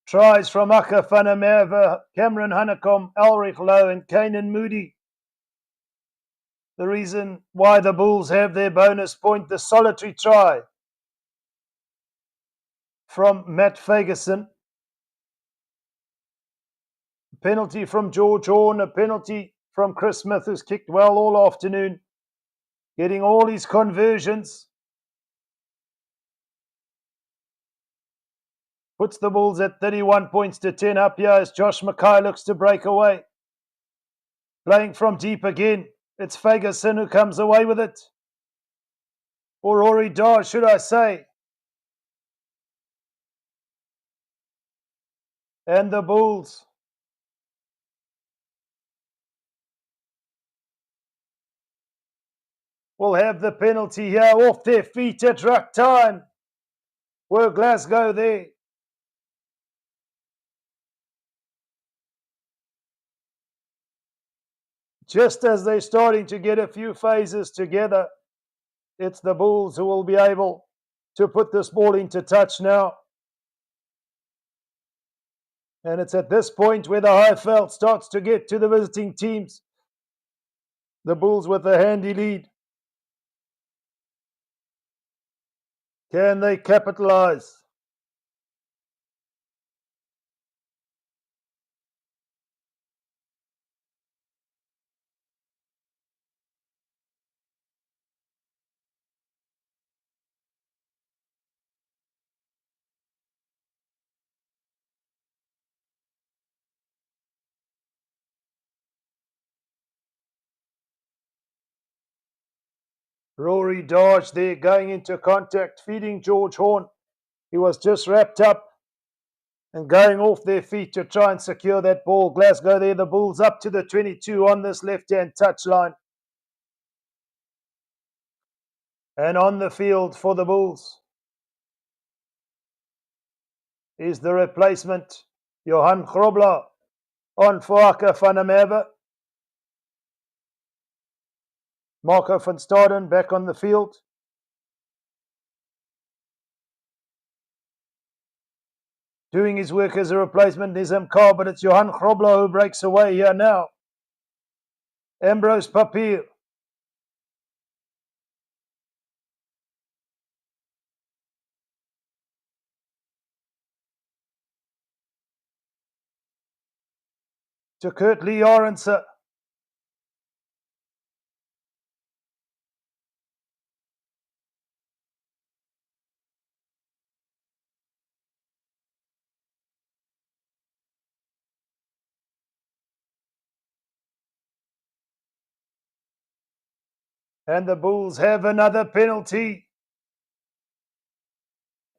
Tries from Aka Fanamerva, Cameron Hanekom, Elrich Lowe and Kane Moody. The reason why the Bulls have their bonus point, the solitary try from Matt Fagerson. A penalty from George Horn, a penalty from Chris Smith, who's kicked well all afternoon, getting all his conversions. puts the Bulls at 31 points to 10 up here as Josh Mackay looks to break away. Playing from deep again. It's Ferguson who comes away with it. Or Rory Dodge, should I say. And the Bulls will have the penalty here off their feet at ruck time. Were Glasgow there? Just as they're starting to get a few phases together, it's the Bulls who will be able to put this ball into touch now. And it's at this point where the Highveld starts to get to the visiting teams. The Bulls with a handy lead. Can they capitalize? Rory Dodge there going into contact, feeding George Horn. He was just wrapped up and going off their feet to try and secure that ball. Glasgow there, the Bulls up to the 22 on this left-hand touchline. And on the field for the Bulls is the replacement, Johan Grobler on Fuaka van der Merwe. Marco van Staden back on the field. Doing his work as a replacement is Carr, but it's Johan Grobler who breaks away here now. Ambrose Papier. To Kurt Lee Orense. And the Bulls have another penalty.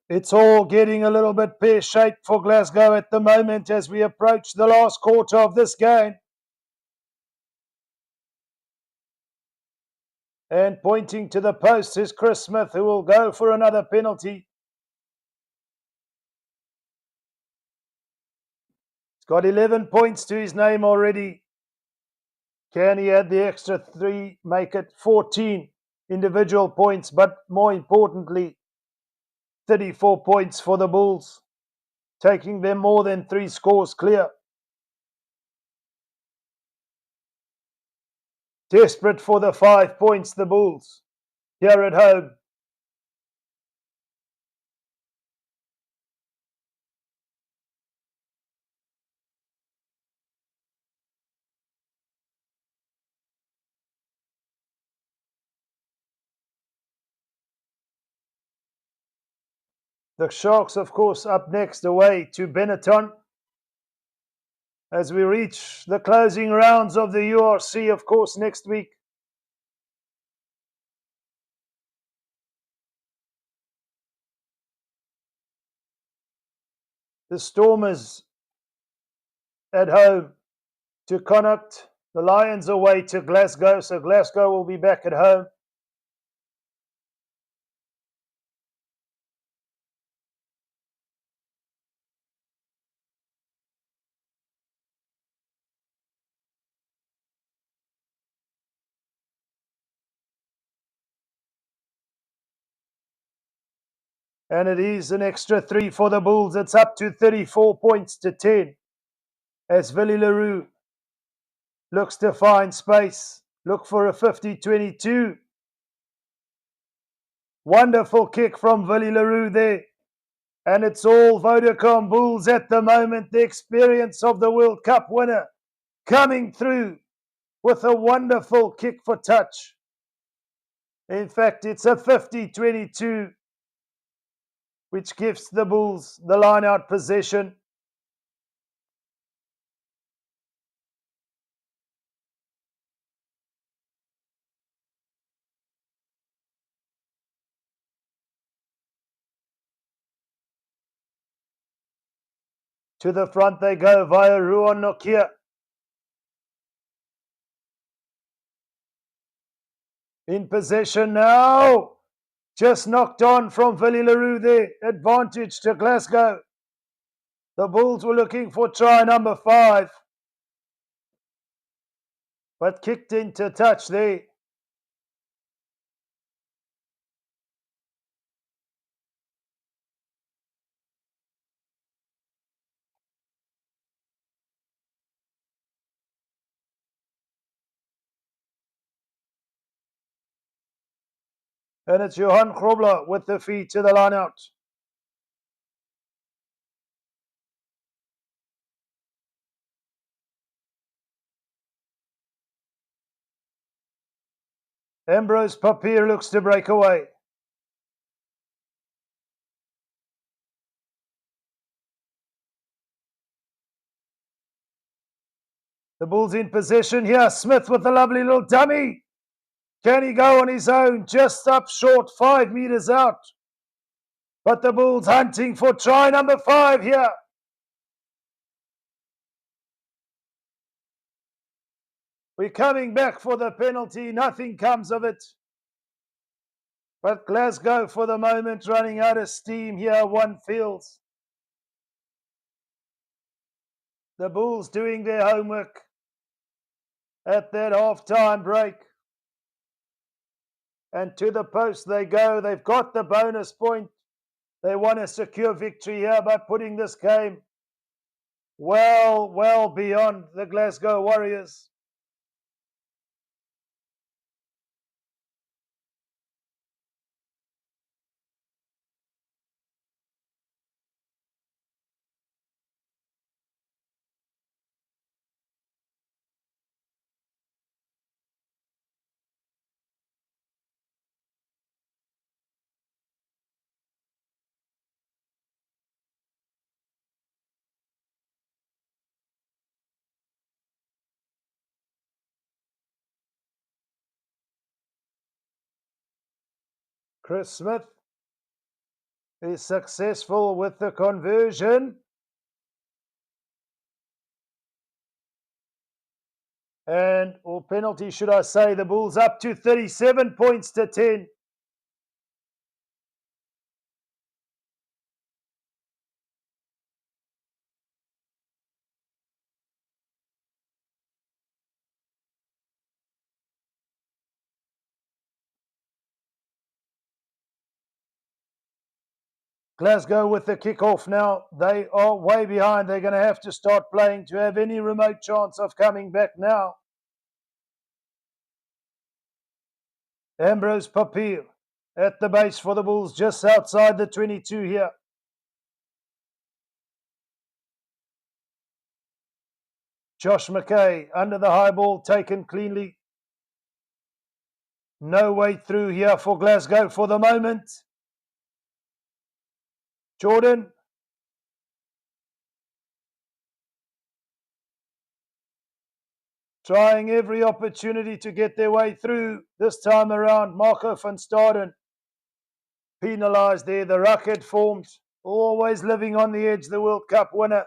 It's all getting a little bit pear-shaped for Glasgow at the moment as we approach the last quarter of this game. And pointing to the post is Chris Smith, who will go for another penalty. He's got 11 points to his name already. Can he add the extra 3, make it 14 individual points, but more importantly, 34 points for the Bulls, taking them more than 3 scores clear. Desperate for the 5 points, the Bulls, here at home. The Sharks, of course, up next away to Benetton. As we reach the closing rounds of the URC, of course, next week. The Stormers at home to Connacht. The Lions away to Glasgow, so Glasgow will be back at home. And it is an extra 3 for the Bulls. It's up to 34 points to 10. As Willie Leroux looks to find space. Look for a 50-22. Wonderful kick from Willie Leroux there. And it's all Vodacom Bulls at the moment. The experience of the World Cup winner coming through with a wonderful kick for touch. In fact, it's a 50-22. which gives the Bulls the line-out possession. To the front they go via Ruan Nokia. In possession now. Just knocked on from Villy Leroux there. Advantage to Glasgow. The Bulls were looking for try number 5. But kicked into touch there. And it's Johan Grobler with the feed to the line out. Ambrose Papier looks to break away. The Bulls in possession here. Smith with a lovely little dummy. Can he go on his own? Just up short, 5 meters out. But the Bulls hunting for try number 5 here. We're coming back for the penalty. Nothing comes of it. But Glasgow, for the moment, running out of steam here, one feels. The Bulls doing their homework at that half-time break. And to the post they go. They've got the bonus point. They want a secure victory here by putting this game well beyond the Glasgow Warriors. Chris Smith is successful with the conversion. Or penalty, should I say. The Bulls up to 37 points to 10. Glasgow with the kickoff now. They are way behind. They're going to have to start playing to have any remote chance of coming back now. Ambrose Papier at the base for the Bulls, just outside the 22 here. Josh McKay under the high ball, taken cleanly. No way through here for Glasgow for the moment. Jordan. Trying every opportunity to get their way through. This time around, Marco van Staden penalised there. The ruck had formed. Always living on the edge, the World Cup winner.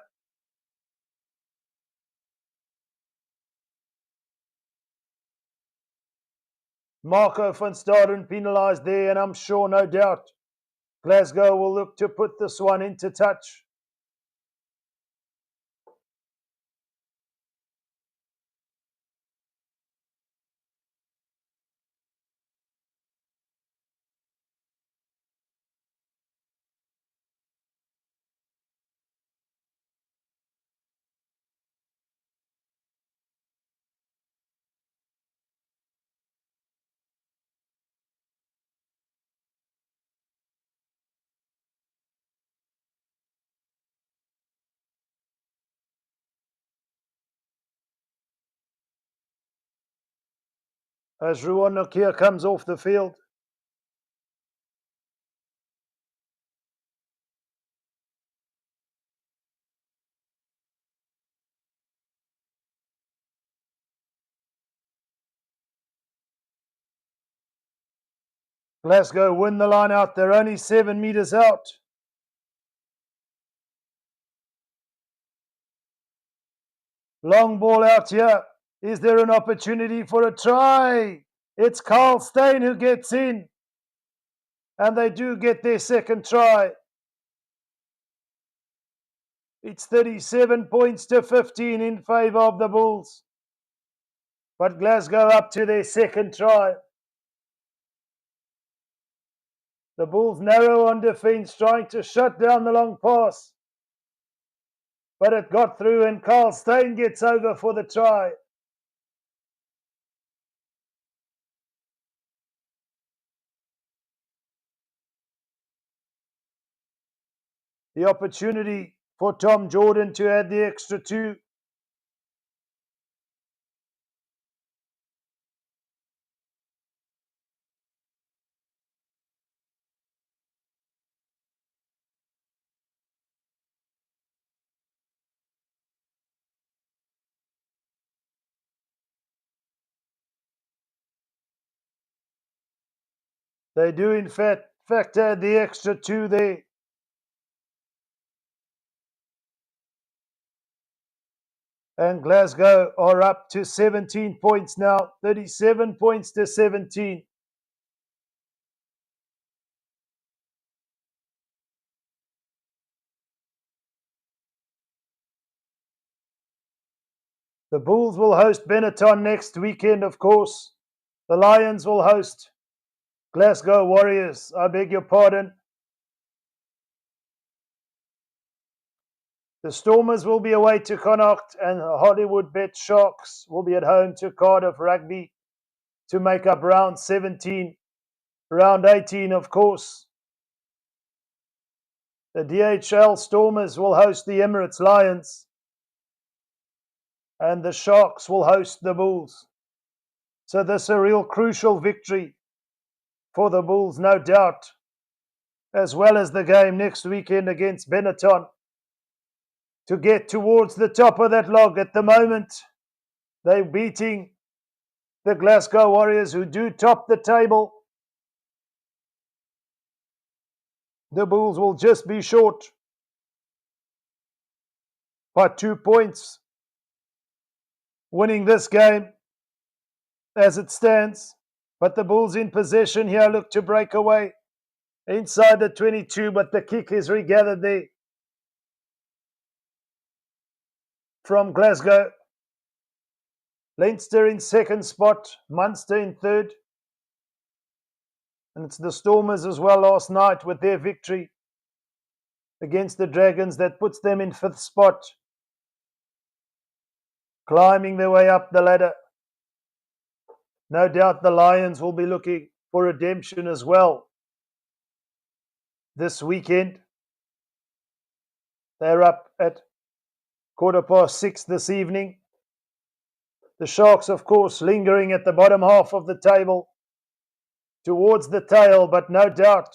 Marco van Staden penalised there, and I'm sure, no doubt, Glasgow will look to put this one into touch. As Ruan Nokia comes off the field. Glasgow win the line out. They're only 7 meters out. Long ball out here. Is there an opportunity for a try? It's Carl Steyn who gets in. And they do get their second try. It's 37 points to 15 in favour of the Bulls. But Glasgow up to their second try. The Bulls narrow on defence, trying to shut down the long pass. But it got through and Carl Steyn gets over for the try. The opportunity for Tom Jordan to add the extra 2. They do in fact add the extra 2 there. And Glasgow are up to 17 points now, 37 points to 17. The Bulls will host Benetton next weekend, of course. The Lions will host Glasgow Warriors. I beg your pardon. The Stormers will be away to Connacht, and Hollywood Bet Sharks will be at home to Cardiff Rugby to make up round 17. Round 18, of course. The DHL Stormers will host the Emirates Lions, and the Sharks will host the Bulls. So this is a real crucial victory for the Bulls, no doubt, as well as the game next weekend against Benetton, to get towards the top of that log. At the moment, they're beating the Glasgow Warriors, who do top the table. The Bulls will just be short by 2 points, winning this game as it stands. But the Bulls in possession here look to break away inside the 22, but the kick is regathered there from Glasgow. Leinster in second spot, Munster in third. And it's the Stormers as well last night with their victory against the Dragons that puts them in fifth spot, climbing their way up the ladder. No doubt the Lions will be looking for redemption as well this weekend. They're up at 6:15 this evening. The Sharks, of course, lingering at the bottom half of the table towards the tail, but no doubt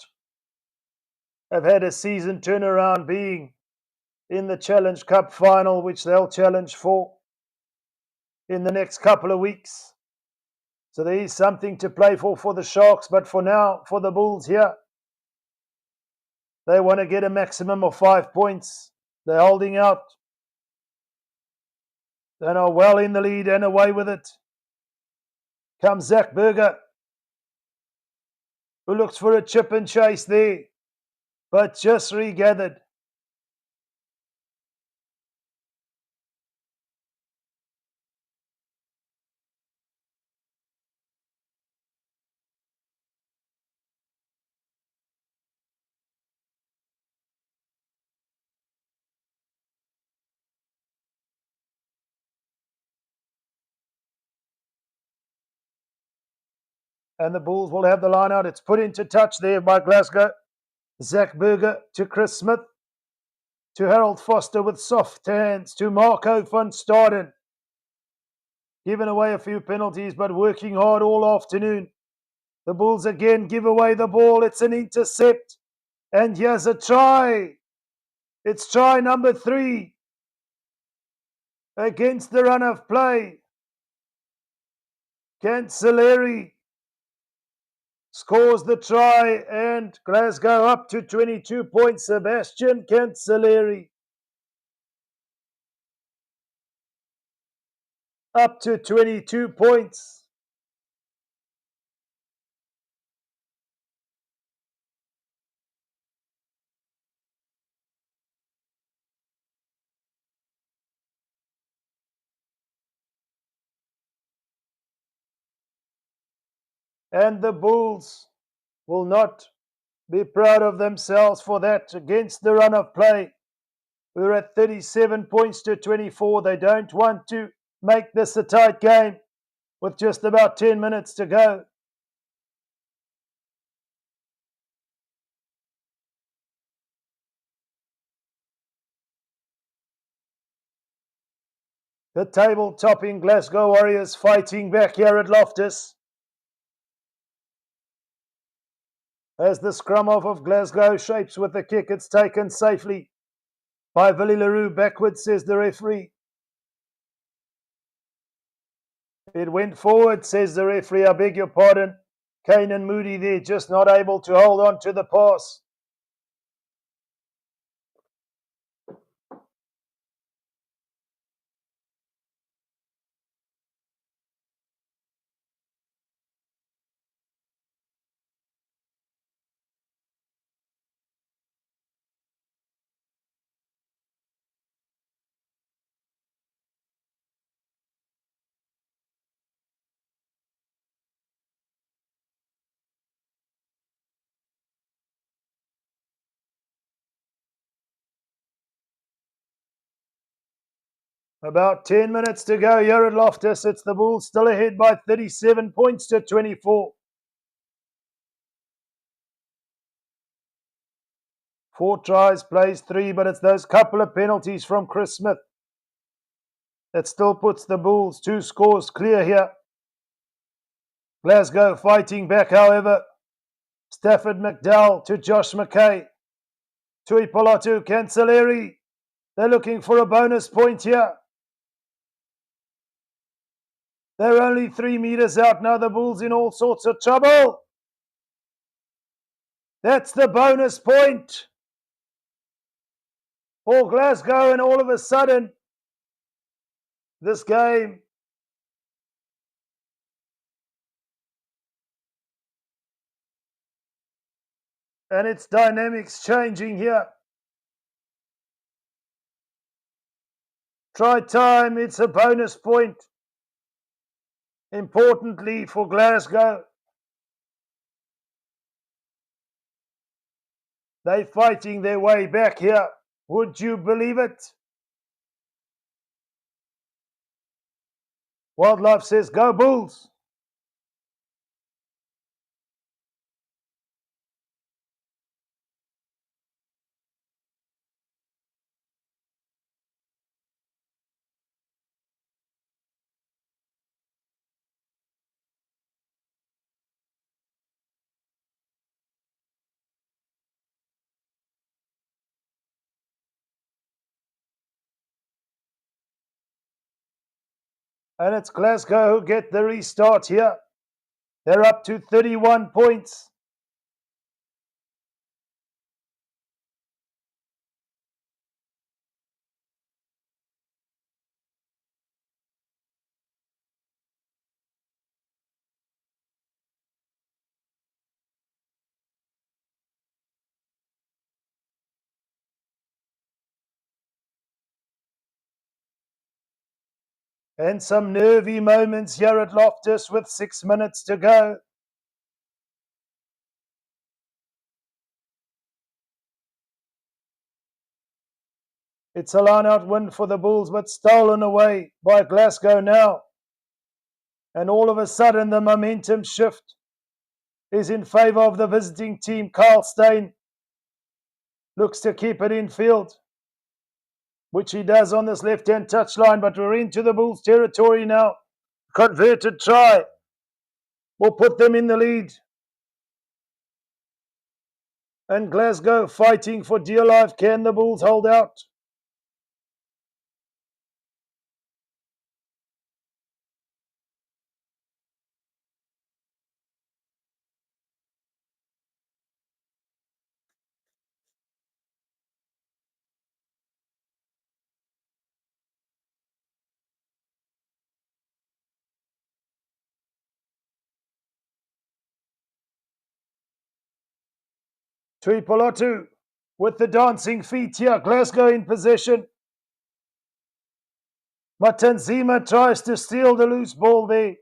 have had a season turnaround, being in the Challenge Cup final, which they'll challenge for in the next couple of weeks. So there is something to play for the Sharks, but for now, for the Bulls here, they want to get a maximum of 5 points. They're holding out. They are well in the lead and away with it. Comes Zach Berger, who looks for a chip and chase there, but just regathered. And the Bulls will have the line out. It's put into touch there by Glasgow. Zach Berger to Chris Smith, to Harold Foster with soft hands, to Marco van Staden. Given away a few penalties, but working hard all afternoon. The Bulls again give away the ball. It's an intercept. And here's a try. It's try number 3 against the run of play. Cancelleri scores the try, and Glasgow up to 22 points. Sebastian Cancelleri up to 22 points. And the Bulls will not be proud of themselves for that against the run of play. We're at 37 points to 24. They don't want to make this a tight game with just about 10 minutes to go. The table-topping Glasgow Warriors fighting back here at Loftus. As the scrum off of Glasgow shapes with the kick, it's taken safely by Billy LaRue. Backwards, says the referee. It went forward, says the referee. I beg your pardon. Kane and Moody there just not able to hold on to the pass. About 10 minutes to go here at Loftus. It's the Bulls still ahead by 37 points to 24. 4 tries, plays 3, but it's those couple of penalties from Chris Smith that still puts the Bulls 2 scores clear here. Glasgow fighting back, however. Stafford McDowell to Josh McKay. Tui Polatu, Cancelleri. They're looking for a bonus point here. They're only 3 meters out now. The Bulls in all sorts of trouble. That's the bonus point for Glasgow, and all of a sudden, this game and its dynamics changing here. Try time, it's a bonus point. Importantly for Glasgow. They're fighting their way back here. Would you believe it? Wildlife says, go Bulls. And it's Glasgow who get the restart here. They're up to 31 points. And some nervy moments here at Loftus with 6 minutes to go. It's a line-out win for the Bulls, but stolen away by Glasgow now. And all of a sudden, the momentum shift is in favour of the visiting team. Carl Steyn looks to keep it in field, which he does on this left-hand touchline, but we're into the Bulls' territory now. Converted try will put them in the lead. And Glasgow fighting for dear life. Can the Bulls hold out? Tuipolotu with the dancing feet here. Glasgow in possession. Matanzima tries to steal the loose ball there.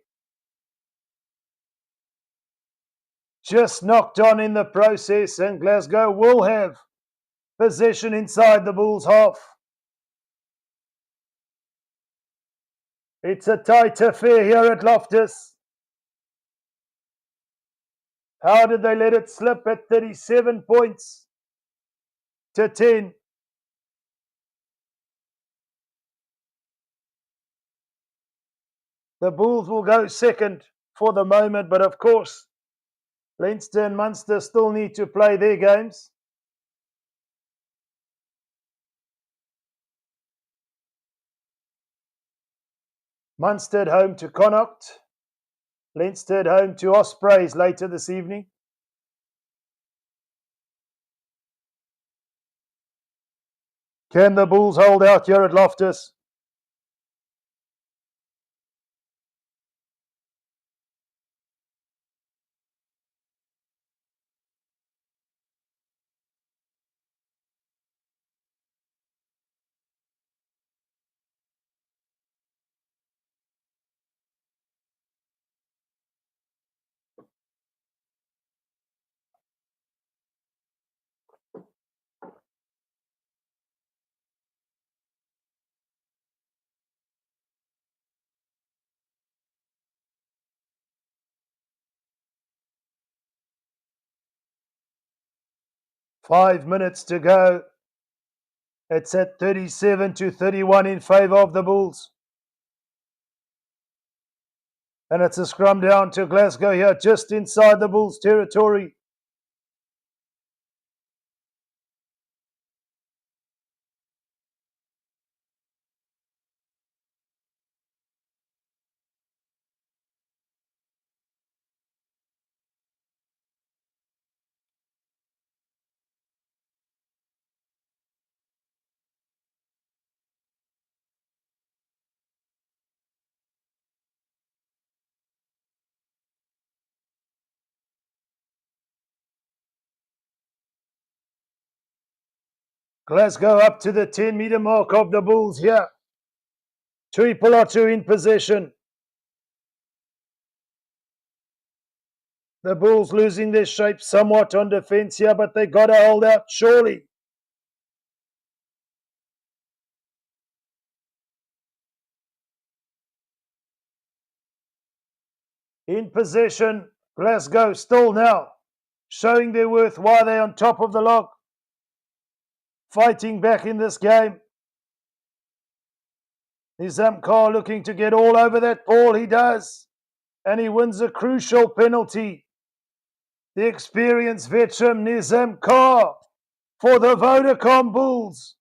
Just knocked on in the process, and Glasgow will have possession inside the Bulls' half. It's a tight affair here at Loftus. How did they let it slip at 37 points to 10? The Bulls will go second for the moment, but of course, Leinster and Munster still need to play their games. Munster at home to Connacht. Leinster at home to Ospreys later this evening. Can the Bulls hold out here at Loftus? Five minutes to go. It's at 37 to 31 in favour of the Bulls. And it's a scrum down to Glasgow here, just inside the Bulls' territory. Glasgow up to the 10-metre mark of the Bulls here. Tuipolotu in possession. The Bulls losing their shape somewhat on defence here, but they got to hold out, surely. In possession, Glasgow still now showing their worth. Why they're on top of the log. Fighting back in this game. Nizam looking to get all over that ball. He does. And he wins a crucial penalty. The experienced veteran Nizam for the Vodacom Bulls.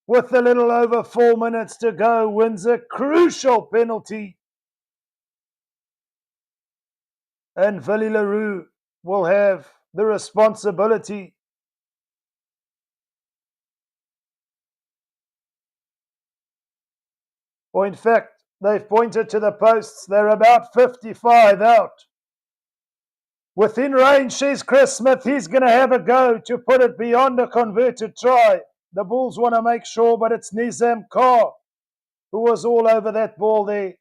With a little over 4 minutes to go, wins a crucial penalty. And Willie Leroux will have the responsibility. Or in fact, they've pointed to the posts. They're about 55 out. Within range, says Chris Smith. He's going to have a go to put it beyond a converted try. The Bulls want to make sure, but it's Nizam who was all over that ball there.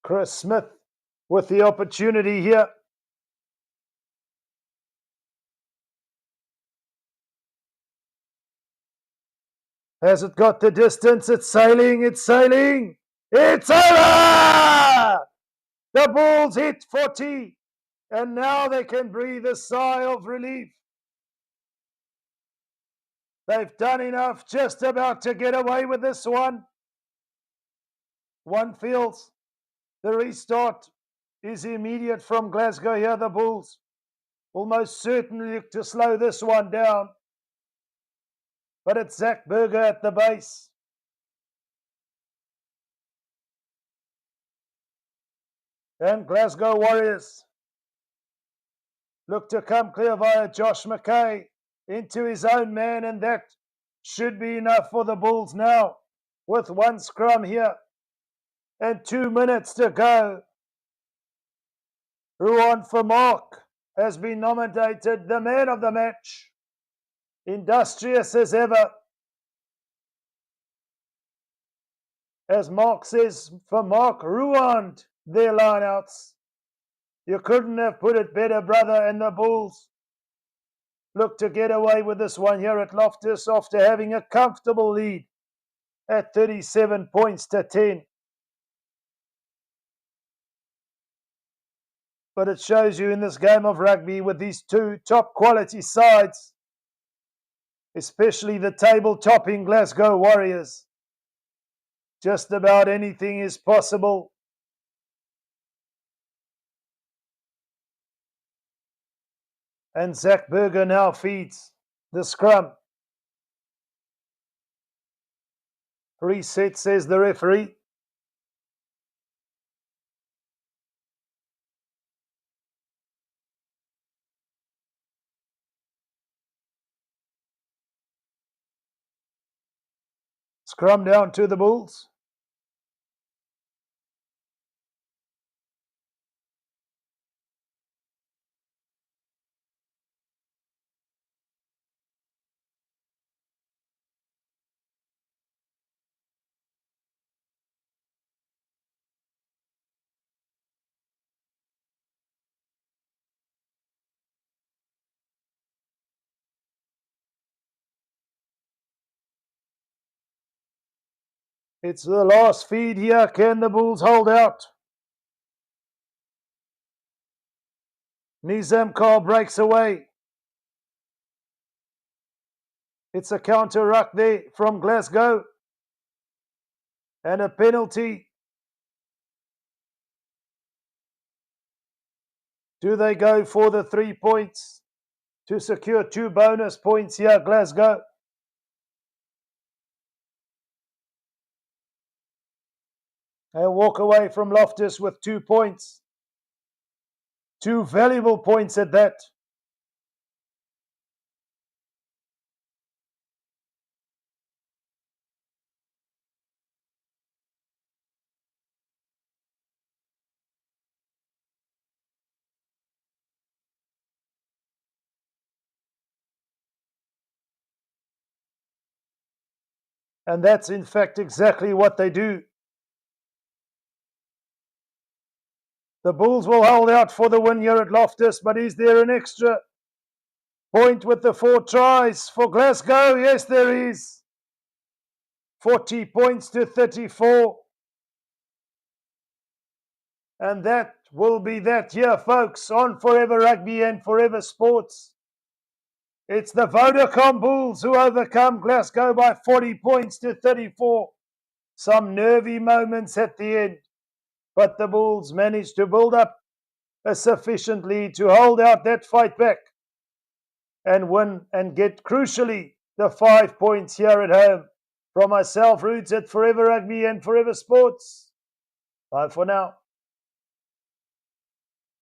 Chris Smith with the opportunity here. Has it got the distance? It's sailing, it's sailing. It's over! The Bulls hit 40, and now they can breathe a sigh of relief. They've done enough, just about to get away with this one. One feels the restart is immediate from Glasgow here. The Bulls will most certainly look to slow this one down. But it's Zach Berger at the base. And Glasgow Warriors look to come clear via Josh McKay into his own man, and that should be enough for the Bulls now, with one scrum here and 2 minutes to go. Ruan for Mark has been nominated the man of the match. Industrious as ever. As Mark says, for Mark, ruined their lineouts. You couldn't have put it better, brother, and the Bulls look to get away with this one here at Loftus after having a comfortable lead at 37 points to 10. But it shows you in this game of rugby with these two top quality sides, especially the table-topping Glasgow Warriors, just about anything is possible. And Zach Berger now feeds the scrum. Reset, says the referee. Scrum down to the Bulls. It's the last feed here. Can the Bulls hold out? Nizam Khan breaks away. It's a counter ruck there from Glasgow. And a penalty. Do they go for the 3 points to secure 2 bonus points here, Glasgow? And walk away from Loftus with 2 points. 2 valuable points at that. And that's in fact exactly what they do. The Bulls will hold out for the win here at Loftus, but is there an extra point with the 4 tries for Glasgow? Yes, there is. 40 points to 34. And that will be that here, folks, on Forever Rugby and Forever Sports. It's the Vodacom Bulls who overcome Glasgow by 40 points to 34. Some nervy moments at the end, but the Bulls managed to build up a sufficient lead to hold out that fight back and win and get, crucially, the 5 points here at home. From myself, Roots at Forever Rugby and Forever Sports. Bye for now.